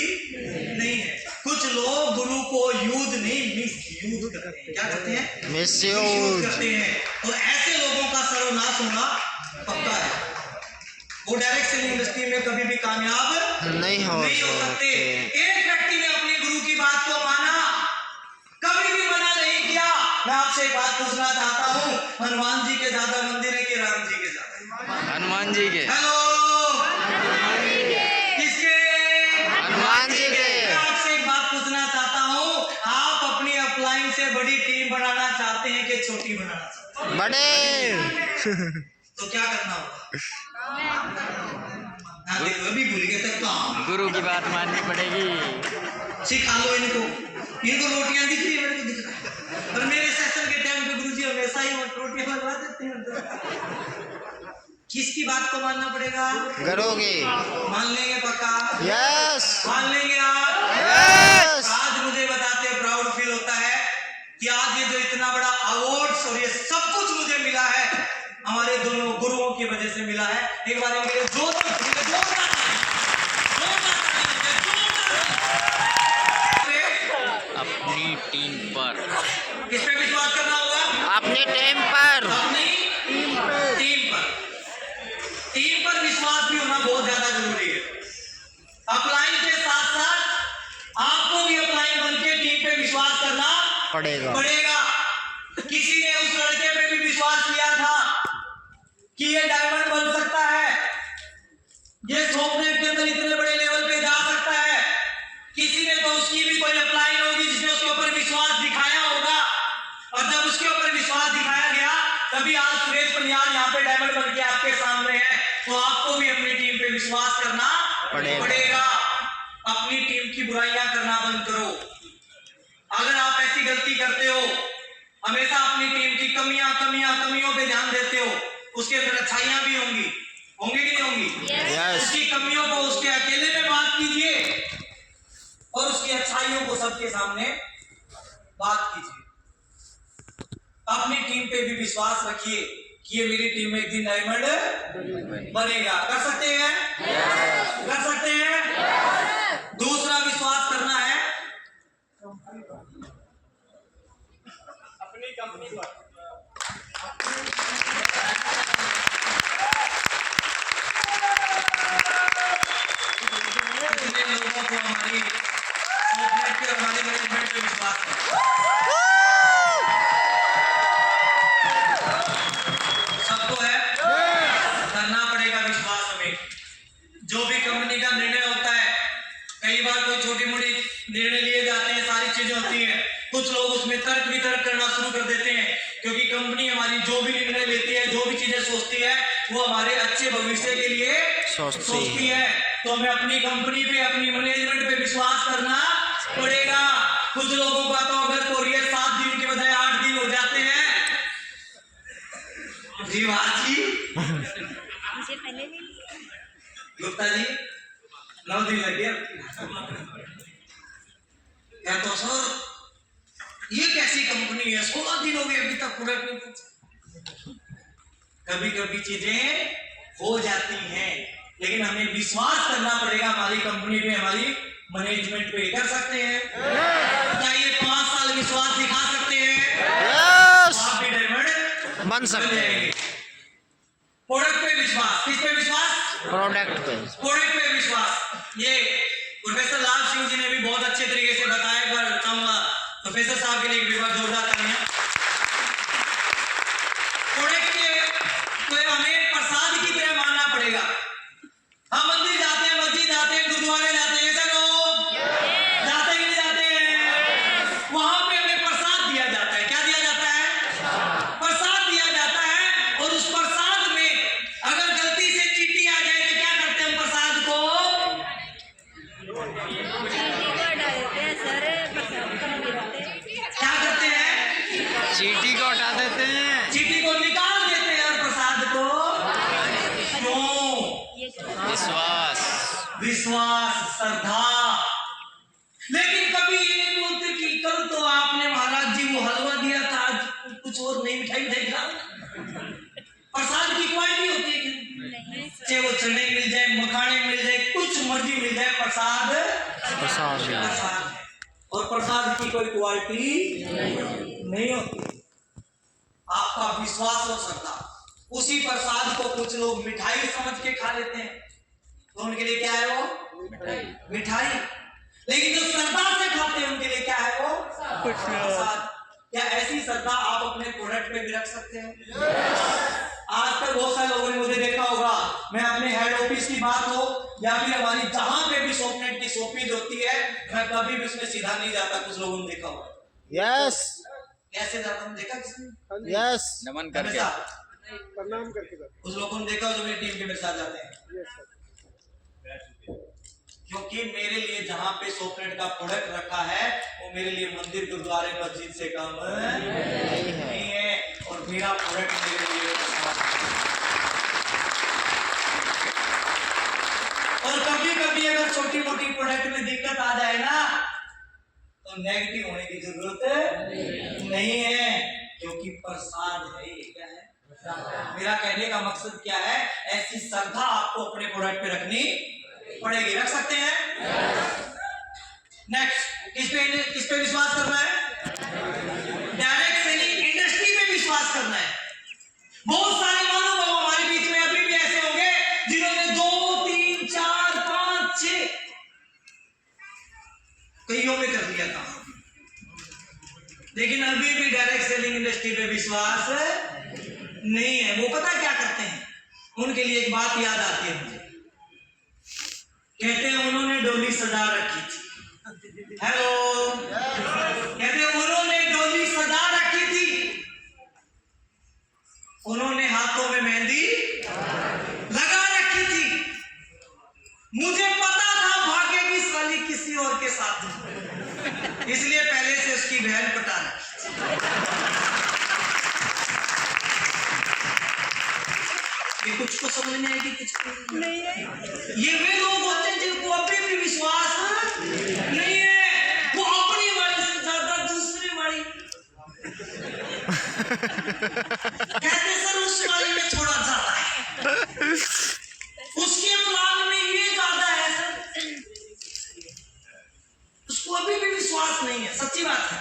नहीं है। कुछ लोग गुरु को यूज नहीं मिसयूज करते हैं। क्या करते हैं? मिसयूज करते हैं। और ऐसे लोगों का सर्वनाश होना पक्का है। वो डायरेक्ट सेलिंग इंडस्ट्री में कभी भी कामयाब नहीं हो सकते। एक व्यक्ति ने अपने गुरु की बात को माना, कभी भी मना नहीं किया। मैं आपसे एक बात पूछना चाहता हूँ, हनुमान जी के ज्यादा मंदिर है कि राम जी के ज्यादा? हनुमान जी के। हेलो, किसके? हनुमान जी के। मैं आपसे एक बात पूछना चाहता हूँ, आप अपनी अपलाइन से बड़ी टीम बनाना चाहते हैं कि छोटी बनाना चाहते हैं? बड़े तो क्या करना होगा? हाँ देखो अभी भूल गए तब तो हाँ गुरु की बात माननी पड़ेगी। सिखा लो इनको रोटियां दिख रही है मेरे को दिख रहा है। और मेरे सेशन के टाइम पे गुरुजी हमेशा ही रोटियां बनवा देते हैं। किसकी बात को मानना पड़ेगा? करोगे? मान लेंगे पक्का? यस मान लेंगे आप? यस। आज मुझे बताते प्राउड फील होता है कि आज ये जो इतना बड़ा अवार्ड्स और ये सब कुछ मुझे मिला है हमारे दोनों गुरुओं की वजह से मिला है। एक बार इनके लिए अपनी टीम पर किस पे विश्वास करना होगा? अपने टाइम पर, अपनी टीम पर विश्वास भी होना बहुत ज्यादा जरूरी है। अपलाइन के साथ साथ आपको भी अपलाइन बन के टीम पे विश्वास करना पड़ेगा। किसी ने उस लड़के पे भी विश्वास किया था कि ये डायमंड बन सकता है, ये सोपनेट के अंदर इतने बड़े लेवल पे जा सकता है। किसी ने तो उसकी भी कोई अपलाइन होगी जिसने उसके ऊपर विश्वास दिखाया होगा, और जब उसके ऊपर विश्वास दिखाया गया तभी आज सुरेश पनियार यहाँ पे डायमंड बन के आपके सामने है। तो आपको भी अपनी टीम पे विश्वास करना पड़ेगा। अपनी टीम की बुराइयां करना बंद करो। अगर आप ऐसी गलती करते हो, हमेशा अपनी टीम की कमियों पे ध्यान देते हो, उसके अंदर अच्छाइयां भी होंगी कि नहीं होंगी? यस। उसकी कमियों को उसके अकेले में बात कीजिए और उसकी अच्छाइयों को सबके सामने बात कीजिए। अपनी टीम पे भी विश्वास रखिए कि ये मेरी टीम में एक दिन डायमंड बनेगा। कर सकते हैं? कर सकते हैं? दूसरा विश्वास करना है अपनी कंपनी पर। कितने लोगों को हमारी सॉफ्टवेयर पे, हमारे मैनेजमेंट पे विश्वास है? सबको है? करना पड़ेगा विश्वास हमें। जो भी कंपनी का निर्णय होता है, कई बार कोई छोटी मोटी निर्णय लिए जाते हैं, सारी चीजें होती हैं, कुछ लोग उसमें तर्क वितर्क करना शुरू कर देते हैं, क्योंकि कंपनी हमारी जो भी निर्णय लेती है, जो भी चीजें सोचती है, वो हमारे अच्छे भविष्य के लिए सोचती है। तो हमें अपनी कंपनी पे, अपनी मैनेजमेंट पे विश्वास करना पड़ेगा। कुछ लोगों का तो अगर कोरियर 7 दिन के बजाय 8 दिन हो जाते हैं। जी मुझे पहले भी गुप्ता जी 9 दिन लग गया। क्या तो सर ये कैसी कंपनी है, 16 दिन हो गए अभी तक पूरा नहीं पूछा। कभी कभी चीजें हो जाती हैं, लेकिन हमें विश्वास करना पड़ेगा हमारी कंपनी पे, हमारी मैनेजमेंट पे। कर सकते हैं? क्या ये 5 साल विश्वास दिखा सकते हैं? यस। आप भी डायमंड बन सकते हैं। प्रोडक्ट पे विश्वास। किस पे विश्वास? प्रोडक्ट पे। प्रोडक्ट पे विश्वास। ये प्रोफेसर लाल सिंह जी ने भी बहुत अच्छे तरीके से बताया। एक बार चाहूंगा प्रोफेसर साहब के लिए एक बार जोरदार तालियां। प्रोडक्ट को हमें प्रसाद की तरह मानना पड़ेगा। हम मंदिर जाते हैं, मस्जिद जाते हैं, गुरुद्वारे जाते हैं, लोग जाते ही नहीं जाते हैं। वहां पे हमें प्रसाद दिया जाता है। क्या दिया जाता है? प्रसाद दिया जाता है। और उस प्रसाद में अगर गलती से चींटी आ जाए तो क्या करते हैं? हम प्रसाद को क्या करते हैं? चींटी को हटा देते हैं। चींटी को निकाल देते हैं और प्रसाद को क्यों? विश्वास, श्रद्धा। लेकिन कभी ये नहीं बोलते कि कल तो आपने महाराज जी वो हलवा दिया था, आज कुछ और नई मिठाई खिला। प्रसाद की क्वालिटी होती है कि चाहे वो चने मिल जाए, मखाने मिल जाए, कुछ मर्जी मिल जाए, प्रसाद है। और प्रसाद की कोई क्वालिटी नहीं होती। आपका विश्वास और श्रद्धा। उसी प्रसाद को कुछ लोग मिठाई समझ के खा लेते हैं, तो उनके लिए क्या है? वो मिठाई। लेकिन जो श्रद्धा से खाते हैं उनके लिए क्या है? वो प्रसाद। क्या ऐसी श्रद्धा आप अपने प्रोडक्ट पे भी रख सकते हैं? आज तक बहुत सारे लोगों ने मुझे देखा होगा, मैं अपने हेड ऑफिस की बात हो या फिर हमारी जहां पे भी सोपनेट की शॉपिंग होती है, मैं कभी भी उसमें सीधा नहीं जाता। कुछ लोगों ने देखा होगा। यस। कैसे जाता हूँ देखा किसने? यस नमन करके। करके प्रणाम करके जाते उस लोगों को देखा जो मेरी टीम के मेरे साथ जाते हैं, हैं। Yes sir. क्योंकि मेरे लिए जहां पे सोपनेट का प्रोडक्ट रखा है वो मेरे लिए मंदिर गुरुद्वारे मस्जिद से कम नहीं है, और मेरा प्रोडक्ट मेरे लिए और कभी कभी अगर छोटी मोटी प्रोडक्ट में दिक्कत आ जाए ना तो नेगेटिव होने की जरूरत नहीं है, क्योंकि प्रसाद है। ये क्या है? मेरा कहने का मकसद क्या है, ऐसी श्रद्धा आपको अपने प्रोडक्ट पे रखनी पड़ेगी। रख सकते हैं? नेक्स्ट, किस पे विश्वास करना है? डायरेक्ट सेलिंग इंडस्ट्री पे विश्वास करना है। बहुत सारे महानुभाव हमारे बीच में अभी भी ऐसे होंगे जिन्होंने 2, 3, 4, 5, 6 कईयों में कर लिया काम, लेकिन अभी भी डायरेक्ट सेलिंग इंडस्ट्री पे विश्वास नहीं है। वो पता क्या करते हैं? उनके लिए एक बात याद आती है मुझे। कहते हैं उन्होंने डोली सजा रखी थी। हेलो, कहते हैं उन्होंने डोली सजा रखी थी, उन्होंने हाथों में मेहंदी लगा रखी थी। मुझे पता था भागेगी साली किसी और के साथ, इसलिए पहले से उसकी बहन पटा रखी। ये कुछ को समझ नहीं आएगी, कुछ को नहीं है। ये वे लोग होते हैं जिनको अभी भी विश्वास नहीं है, वो अपनी वाली से ज्यादा दूसरी वाली कहते सर उस वाली में थोड़ा ज्यादा है, उसके प्लान में ये ज्यादा है सर, उसको अभी भी विश्वास नहीं है। सच्ची बात है,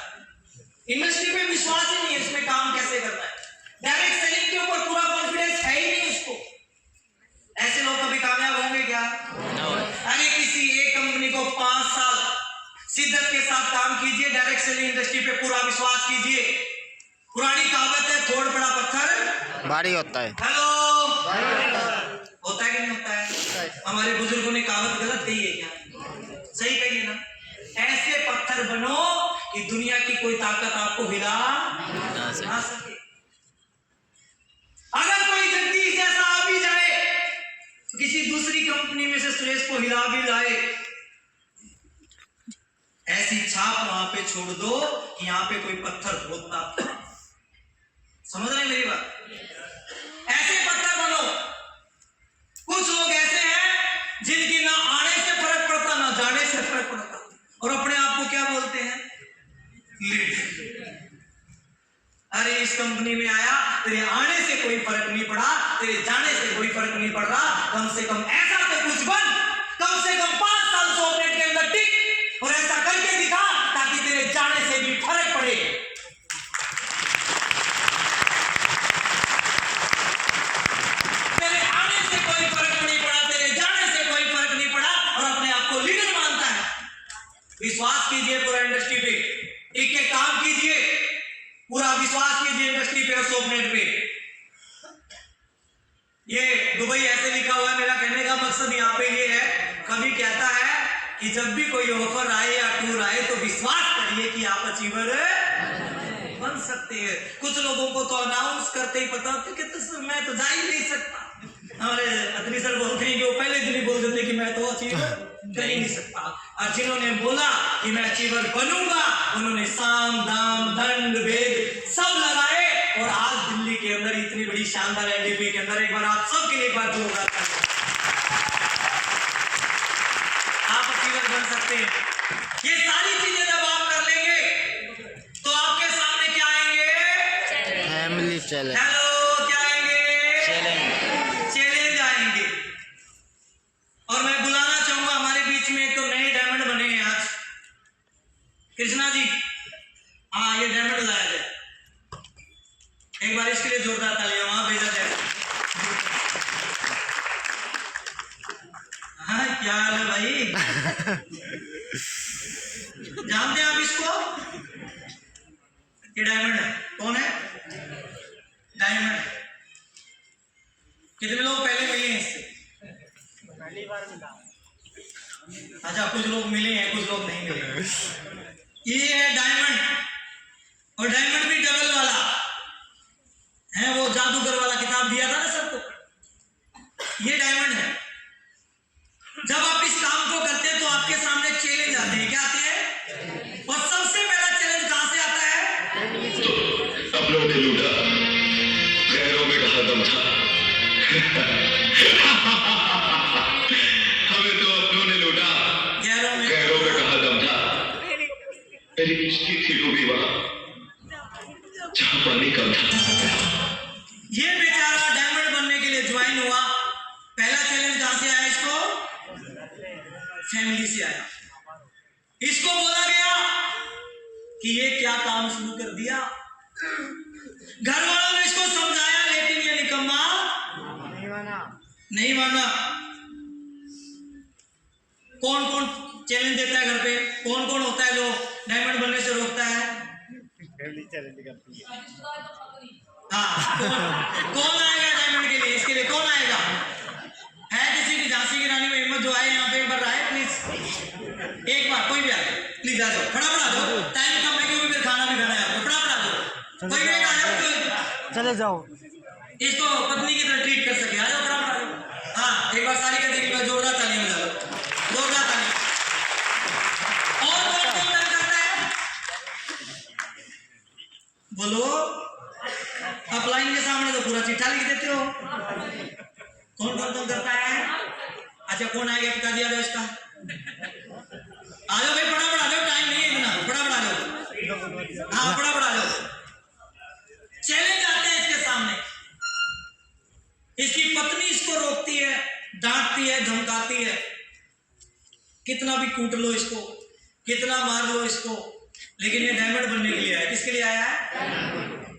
इंडस्ट्री पे विश्वास ही नहीं है, इसमें काम कैसे करना है। डायरेक्ट सेलिंग के ऊपर पूरा कॉन्फिडेंस है ही नहीं उसको। ऐसे लोग कभी कामयाब होंगे क्या? अरे किसी एक कंपनी को 5 साल शिद्दत के साथ काम कीजिए, डायरेक्ट सेलिंग इंडस्ट्री पे पूरा विश्वास कीजिए। पुरानी कहावत है, थोड़ बड़ा पत्थर भारी होता है। हेलो, होता है कि नहीं होता है? हमारे बुजुर्गों ने कहावत गलत कही है क्या? सही कही है ना? ऐसे पत्थर बनो कि दुनिया की कोई ताकत आपको हिला ना सके। अगर कोई जगदीश जैसा आ भी जाए, किसी दूसरी कंपनी में से सुरेश को हिला भी लाए, ऐसी छाप वहां पे छोड़ दो कि यहां पे कोई पत्थर होता था। समझ रहे मेरी बात? ऐसे पत्थर बनो। कुछ लोग ऐसे हैं जिनकी ना आने से फर्क पड़ता ना जाने से फर्क पड़ता, और अपने आप को क्या बोलते हैं? लीडर। अरे इस कंपनी में आया, तेरे आने से कोई फर्क नहीं पड़ा, तेरे जाने से कोई फर्क नहीं पड़ रहा, कम से कम ऐसा तो कुछ बन, कम से कम 5 साल सोपनेट के अंदर टिक और ऐसा करके दिखा ताकि तेरे जाने से भी फर्क पड़े। तेरे आने से कोई फर्क नहीं पड़ा, तेरे जाने से कोई फर्क नहीं पड़ा, और अपने आप को लीडर मानता है। विश्वास कीजिए पूरा इंडस्ट्री पे, एक काम कीजिए, पूरा विश्वास कीजिए इंडस्ट्री पे और सोपनेट पे। ये दुबई ऐसे लिखा हुआ है। मेरा कहने का मकसद यहाँ पे ये है, कभी कहता है कि जब भी कोई ऑफर आए या टूर आए तो विश्वास करिए कि आप अचीवर बन सकते हैं। कुछ लोगों को तो अनाउंस करते ही पता होता कि तो मैं तो जा ही नहीं सकता। हमारे अतनी सर बोलते हैं कि वो पहले दिन ही बोल देते कि मैं तो अचीवर कर ही नहीं सकता, और जिन्होंने बोला कि मैं अचीवर बनूंगा उन्होंने साम दाम दंड भेद सब लगाए, और आज दिल्ली के अंदर इतनी बड़ी शानदार एनडीपी के अंदर एक बार आप सबके लिए एक बार जोरदार तालियां। आप अचीवर बन सकते हैं। ये सारी चीजें जब आप कर लेंगे तो आपके सामने क्या आएंगे? Family challenge. हेलो, क्या आएंगे? चैलेंज आएंगे। और मैं बुलाना चाहूंगा हमारे बीच में तो नए डायमंड बने हैं आज। कृष्णा जी, हाँ ये डायमंड लाया जाए, एक बार इसके लिए जोरदार तालियां वहां भेजा जाए। हाँ क्या हाल है भाई? जानते हैं आप इसको? ये डायमंड है। कौन है? डायमंड। कितने लोग पहले मिले हैं इससे? पहली बार मिला। अच्छा, कुछ लोग मिले हैं, कुछ लोग नहीं मिले। ये है डायमंड। और डायमंड भी डबल वाला है, वो जादूगर वाला किताब दिया था ना सबको, ये डायमंड है। जब आप इस काम को करते हैं तो आपके सामने चैलेंज आते हैं, क्या आते हैं? और सबसे पहला चैलेंज कहां से आता है? तो अपनों ने लूटा, गैरों में कहा दम था। हमें तो अपनों ने लूटा, गैरों में कहा दम था। मेरी किश्ती थी डूबी वहां जहां पानी कम था। ये बेचारा डायमंड बनने के लिए ज्वाइन हुआ। पहला चैलेंज कहां से आया इसको? फैमिली से आया। इसको बोला गया कि ये क्या काम शुरू कर दिया। घर वालों ने इसको समझाया, लेकिन ये निकम्मा नहीं माना। कौन कौन चैलेंज देता है घर पे? कौन कौन होता है जो डायमंड बनने से रोकता है? फैमिली चैलेंज करती है। हाँ, कौन आएगा डायमंड के लिए? इसके लिए कौन आएगा? है किसी की झांसी की रानी में हिम्मत जो आए यहाँ पे एक बार आए प्लीज, एक बार कोई भी आए प्लीज आ जाओ, फटाफट आ जाओ, टाइम कम है क्योंकि फिर खाना भी खाना है आपको, फटाफट आ जाओ, कोई भी एक आ जाओ, चले जाओ, इसको पत्नी की तरह ट्रीट कर सके, आ जाओ फटाफट आ जाओ। हाँ, एक बार सारी का देखिएगा, जोरदार तालियां बजा लो, जोरदार तालियां। और कौन कौन डर करता है? बोलो, अपलाइन के सामने तो पूरा चिट्ठा लिख देते हो। कौन कौन कौन करता है? अच्छा, कौन आएगा? पिताजी आ जाओ इसका, आ जाओ भाई, फटाफट आ जाओ, टाइम नहीं है इतना, फटाफट आ जाओ। हाँ, फटाफट आ जाओ। चैलेंज आते हैं इसके सामने। इसकी पत्नी इसको रोकती है, डांटती है, धमकाती है, कितना भी कूट लो इसको, कितना मार लो इसको, लेकिन ये डायमंड बनने के लिए आया। किसके लिए आया है?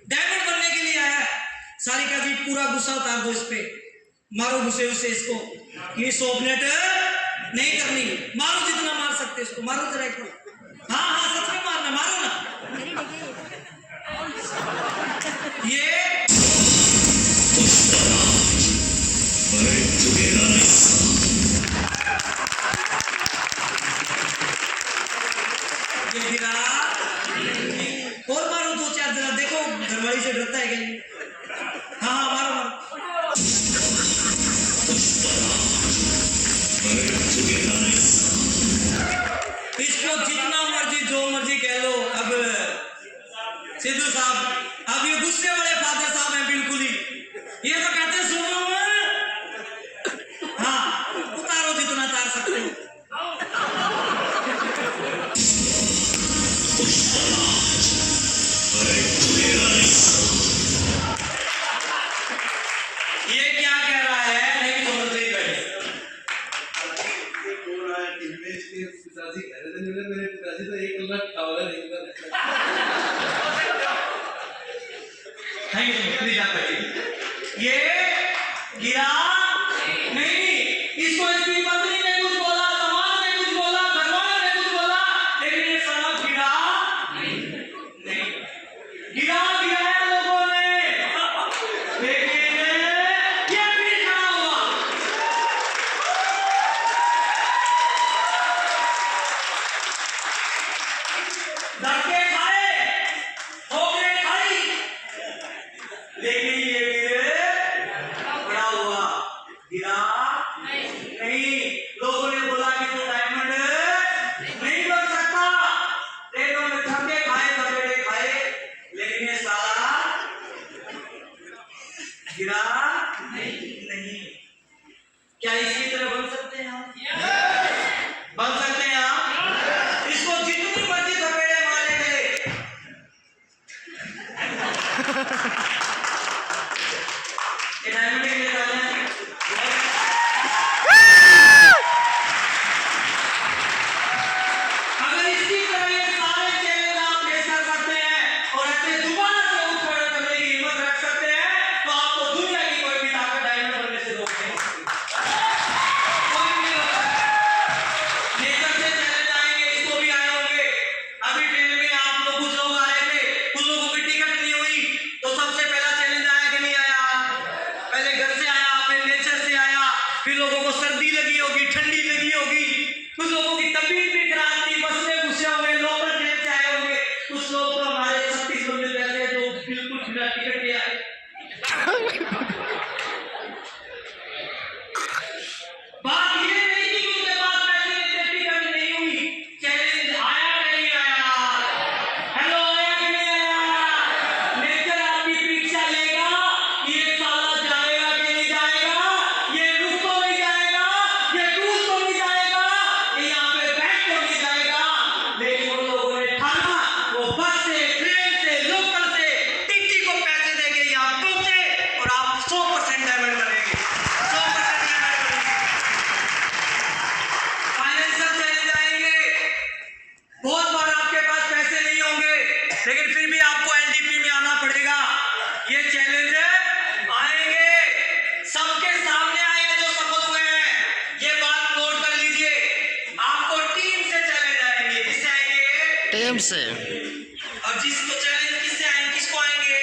डायमंड बनने के लिए आया है। सारिका जी पूरा गुस्सा उतार दो इस पे, मारो गुस्से उससे इसको, ये सोपनेट नहीं करनी, मारो जितना मार सकते इसको, मारो जरा एक बार। हाँ हाँ, सच में मारना, मारो ना। ये गिरा, और मारो दो चार, जरा देखो घरवाली से डरता है क्या ये? हाँ हाँ, मारो मारो। इसको जितना मर्जी जो मर्जी कह लो। अब सिद्धू साहब, अब ये गुस्से वाले फादर साहब हैं बिल्कुल ही, ये तो कहते हैं सुनो मैं। हाँ, उतारो जितना उतार सकते हो। ये क्या कह रहा है? नहीं समझ रही भाई। पिताजी कह रहे थे, मेरे पिताजी तो 1 लाख टावला नहीं ये गिरा नहीं, इसको इसकी पत्नी ने कुछ बोला, समाज ने कुछ बोला, भगवान ने कुछ बोला, लेकिन ये साला गिरा नहीं। गिरा दिया है लोगों ने, लेकिन ये फिर खड़ा हुआ। धक्के खाए, ठोकरें खाई, लेकिन ये खड़ा हुआ, गिरा नहीं। लोगों ने बोला कि तू डायमंड नहीं बन सकता, लेकिन उन्होंने धक्के खाए, धपेटे खाए, लेकिन ये साला गिरा नहीं। क्या इसी तरह बन सकते हैं हम? बन सकते हैं हम। इसको जितनी मर्जी धपेटे मारे गए, ये डायमंड के लिए डाले हैं। अगर इसी तरह ये सारे चैलेंज आप फेस कर सकते हैं और ऐसे दोबारा से उठ खड़े करने की हिम्मत रख सकते हैं, तो आपको दुनिया की कोई भी ताकत डायमंड बनने से रोक नहीं सकती। प्रेम से। और जिसको चैलेंज किससे आएंगे, किसको आएंगे?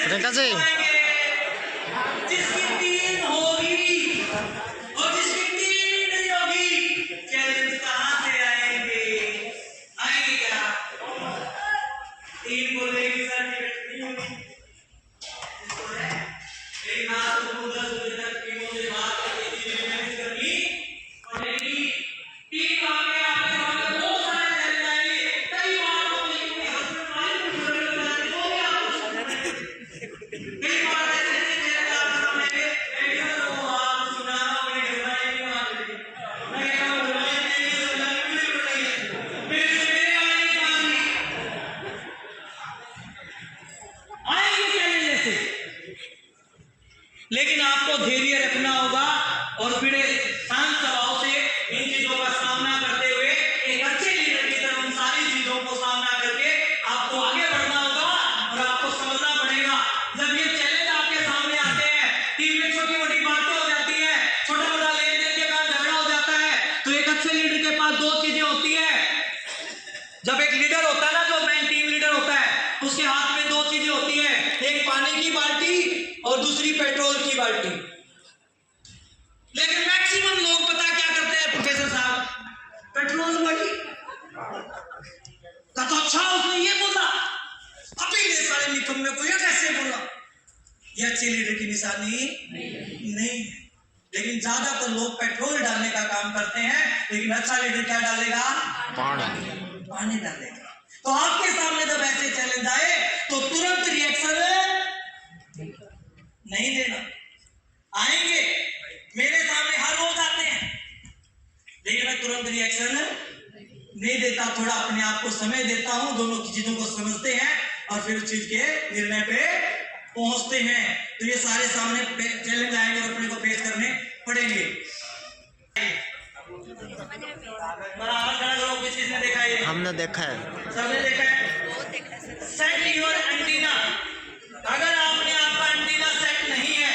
प्रियंका जी। जिसकी टीम होगी और जिसकी टीम ही नहीं होगी, चैलेंज कहां से आएंगे? आएंगे क्या? टीम बोलेगी सर्टिफिकेट नहीं होगी, लेकिन आप तो 10 बजे तक टीमों से बात करके चीजें मैनेज करनी पड़ेगी। टीम आगे आगे आगे बहुत सारे चैलेंज आएंगे, कई बार तो मेरी हस्बैंड वाइफ को जरूरत है, तो क्या कई बार ऐसे चैलेंज आपके सामने आएंगे, तो आप सुना अपने घर वाले की बात करेंगे, मैं क्या बोल रहा हूं, ये सुनना भी पड़ेगा, मेरे आने की आएंगे चैलेंज ऐसे। लेकिन आपको धैर्य रखना होगा और फिर शांत स्वभाव से इन चीजों का सामना करते हुए एक अच्छे लीडर की तरह उन सारी चीजों को सामना करके आपको आगे बढ़ना होगा। और आपको समझना पड़ेगा, जब ये चैलेंज आपके सामने आते हैं, टीम में छोटी मोटी बातें हो जाती है, छोटा बड़ा लेन देन के बाद झगड़ा हो जाता है, तो एक अच्छे लीडर के पास दो चीजें होती है। जब एक लीडर होता है ना, जो मेन टीम लीडर होता है, उसके हाथ में दो चीजें होती है, एक पानी की बाल्टी और दूसरी पेट्रोल की बाल्टी। लेकिन मैक्सिमम लोग पता क्या करते हैं प्रोफेसर साहब, पेट्रोल बाल्टी का तो अच्छा उसने ये बोला, अभी ये सारे निकम्मे को ये कैसे बोला, ये अच्छे लीडर की निशानी नहीं है। लेकिन ज्यादातर लोग पेट्रोल डालने का काम करते हैं, लेकिन अच्छा लीडर क्या डालेगा? पानी डालेगा। तो आपके सामने जब ऐसे चैलेंज आए तो तुरंत रिएक्शन नहीं देना। आएंगे, मेरे सामने हर रोज आते हैं, लेकिन मैं तुरंत रिएक्शन नहीं देता, थोड़ा अपने आप को समय देता हूं, दोनों की चीजों को समझते हैं और फिर उस चीज के निर्णय पे पहुंचते हैं। तो ये सारे सामने चैलेंज आएंगे और अपने को फेस करने पड़ेंगे। किसी ने देखा है? हमने देखा है, सबने देखा है। Set your antenna. अगर आपने आपका एंटीना सेट नहीं है,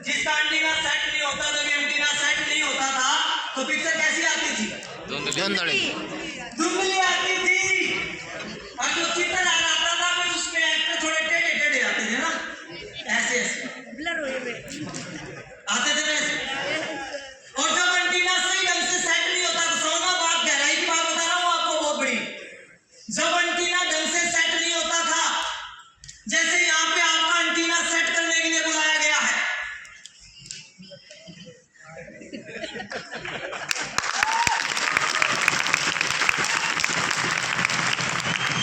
जिसका एंटीना सेट नहीं होता, जब एंटीना सेट नहीं होता था तो पिक्चर कैसी आती थी? धुंधली आती थी। और जो चित्र आता था फिर उसमें एक्टर थोड़े टेढ़े टेढ़े आते थे ना, ऐसे ऐसे ब्लर हुए हुए आते थे ऐसे। और जब एंटीना सही ढंग से सेट नहीं होता तो समझना, बात गहराई की बात बता रहा हूं आपको बहुत बड़ी। जब एंटीना ढंग से सेट नहीं होता था, जैसे यहाँ पे आपका एंटीना सेट करने के लिए बुलाया गया है,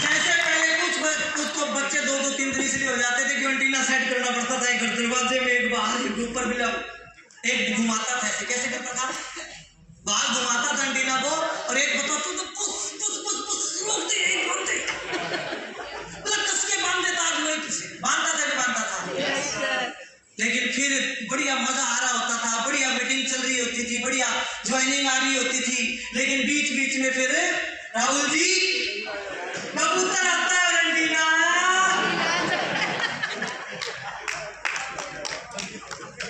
जैसे पहले कुछ तो बच्चे 2-2, 3-3 इसलिए हो जाते थे कि एंटीना सेट करना पड़ता था, एक घर दरवाजे में, एक बाहर, एक ऊपर भी, एक घुमाता था ऐसे, कैसे करता था? बाहर घुमाता था एंटीना को और एक बताता तो पुस पुस पुस पुस रोकते एक रोकते, मतलब कस के बांध देता, बांधता था, नहीं बांधता था। लेकिन फिर बढ़िया मजा आ रहा होता था, बढ़िया मीटिंग चल रही होती थी, बढ़िया ज्वाइनिंग आ रही होती थी, लेकिन बीच बीच में फिर राहुल जी कबूतर आता है और एंटीना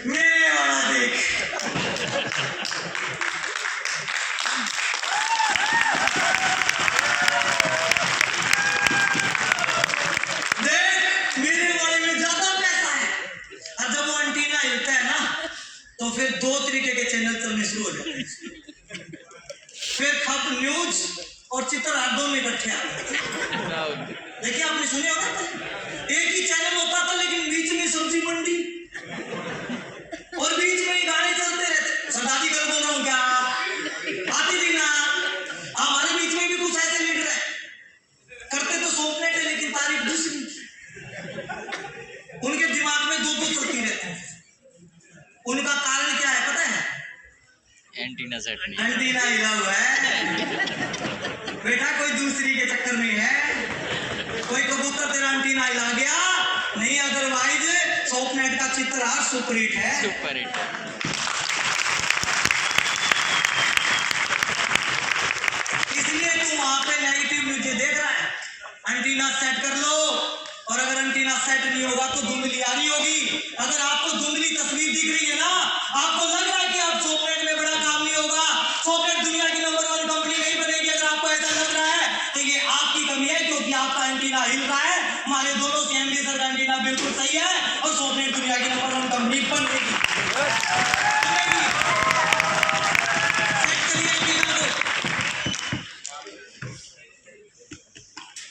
मेरे वाला देख। मेरे वाले में ज्यादा पैसा है। और जब वो एंटीना हिलता है ना, तो फिर 2 तरीके के चैनल चलने शुरू हो जाते हैं। फिर खबर न्यूज और चित्रहार दोनों इकट्ठे आते हैं। देखिए आपने सुने होगा, एक ही चैनल होता था लेकिन बीच में सब्जी मंडी और बीच में ही गाने चलते रहते। सरदार जी बोल रहा हूँ क्या, आती थी ना? हमारे बीच में भी कुछ ऐसे लीडर है, करते तो सोपनेट है लेकिन तारीफ दूसरी, उनके दिमाग में 2-2 चलती रहती है। उनका कारण क्या है पता है? एंटीना सेट नहीं, एंटीना हिला हुआ है बेटा, कोई दूसरी के चक्कर में है, कोई कबूतर तेरा एंटीना हिला गया नहीं, अदरवाइज सोपनेट का चित्रहार सुपरहिट है। Super hit. इसलिए तू वहां पे नेगेटिव न्यूज देख रहा है। एंटीना सेट कर लो, और अगर एंटीना सेट नहीं होगा तो धुंधली आ रही होगी। अगर आपको धुंधली तस्वीर दिख रही है ना, आपको लग रहा है कि आप सोपनेट में बड़ा काम नहीं होगा, सोपनेट दुनिया की नंबर 1 एंटीना हिल रहा है, हमारे दोनों सेम रिसर्च एंटीना बिल्कुल सही है और सोच रहे हैं दुनिया की नंबर 1 कंपनी बनेगी। सेट करिए एंटीना को,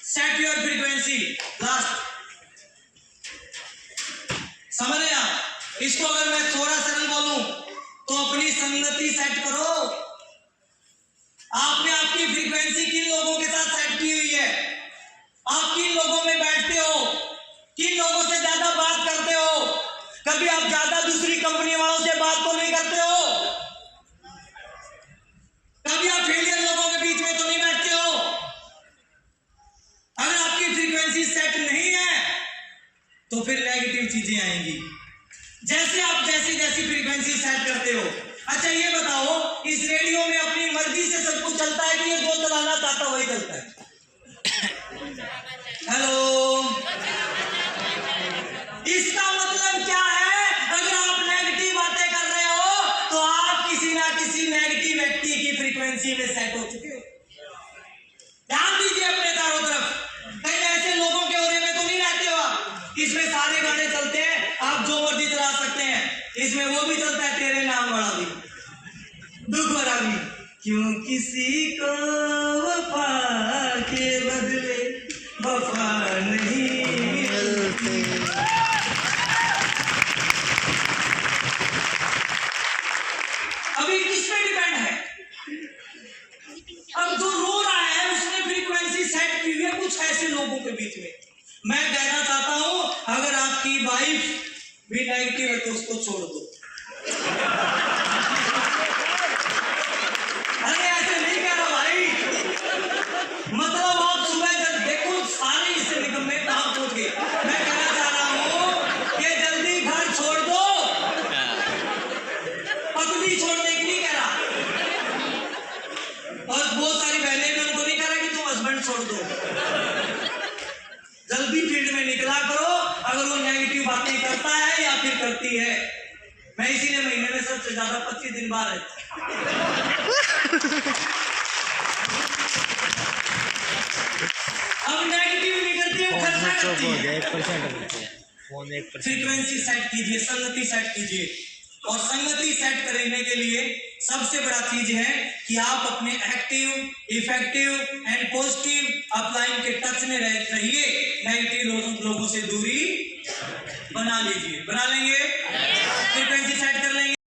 सेट योर फ्रीक्वेंसी। लास्ट समझ रहे आप? इसको अगर मैं थोड़ा सरल बोलूं तो अपनी संगति सेट करो। आपने आपकी फ्रीक्वेंसी किन लोगों के साथ सेट की हुई है? आप किन लोगों में बैठते हो? किन लोगों से ज्यादा बात करते हो? कभी आप ज्यादा दूसरी कंपनी वालों से बात तो नहीं करते हो? कभी आप फेलियर लोगों के बीच में तो नहीं बैठते हो? अगर आपकी फ्रीक्वेंसी सेट नहीं है तो फिर नेगेटिव चीजें आएंगी। जैसे आप जैसी फ्रीक्वेंसी सेट करते हो। अच्छा ये बताओ, इस रेडियो में अपनी मर्जी से सब कुछ चलता है कि ये जो चलाना चाहता वही चलता है? हेलो, इसका मतलब क्या है? अगर आप नेगेटिव बातें कर रहे हो तो आप किसी ना किसी नेगेटिव व्यक्ति की फ्रीक्वेंसी में सेट हो चुके हो। ध्यान दीजिए अपने चारों तरफ, कहीं ऐसे लोगों के ओरे में तो नहीं रहते हो आप। इसमें सारे गाने चलते हैं, आप जो मर्जी चला सकते हैं। इसमें वो भी चलता है, तेरे नाम वाला भी, दुख भरा भी। क्यों किसी को वफा के बदले वफा नहीं मिलती। अभी किस पे डिपेंड है? अब जो रो रहा है उसने फ्रीक्वेंसी सेट की हुई है कुछ ऐसे लोगों के बीच में। मैं कहना चाहता हूं, अगर आपकी वाइफ भी नेगेटिव है तो उसको छोड़ दो। अरे ऐसे नहीं कह रहा भाई, मतलब आप सुबह जब देखो सारे इससे निकलने कहां पहुंच गए। मैं कहना चाह रहा हूं कि जल्दी घर छोड़ दो। पत्नी छोड़ने की नहीं कह रहा, और बहुत सारी बहनें भी उनको नहीं कह रहा कि तुम हस्बैंड छोड़ दो। जल्दी फील्ड में निकला करो अगर वो नेगेटिव बातें करता है या फिर करती है। मैं इसीलिए महीने में सबसे ज्यादा 25 दिन बाहर रहता। अब नेगेटिव नहीं करती है, खर्चा करती है। 1% फ्रीक्वेंसी सेट कीजिए, संगति सेट कीजिए। और संगति सेट करने के लिए सबसे बड़ा चीज है कि आप अपने active, effective and positive upline के टच में रहिए। नेगेटिव लोगों से दूरी बना लीजिए। बना लेंगे?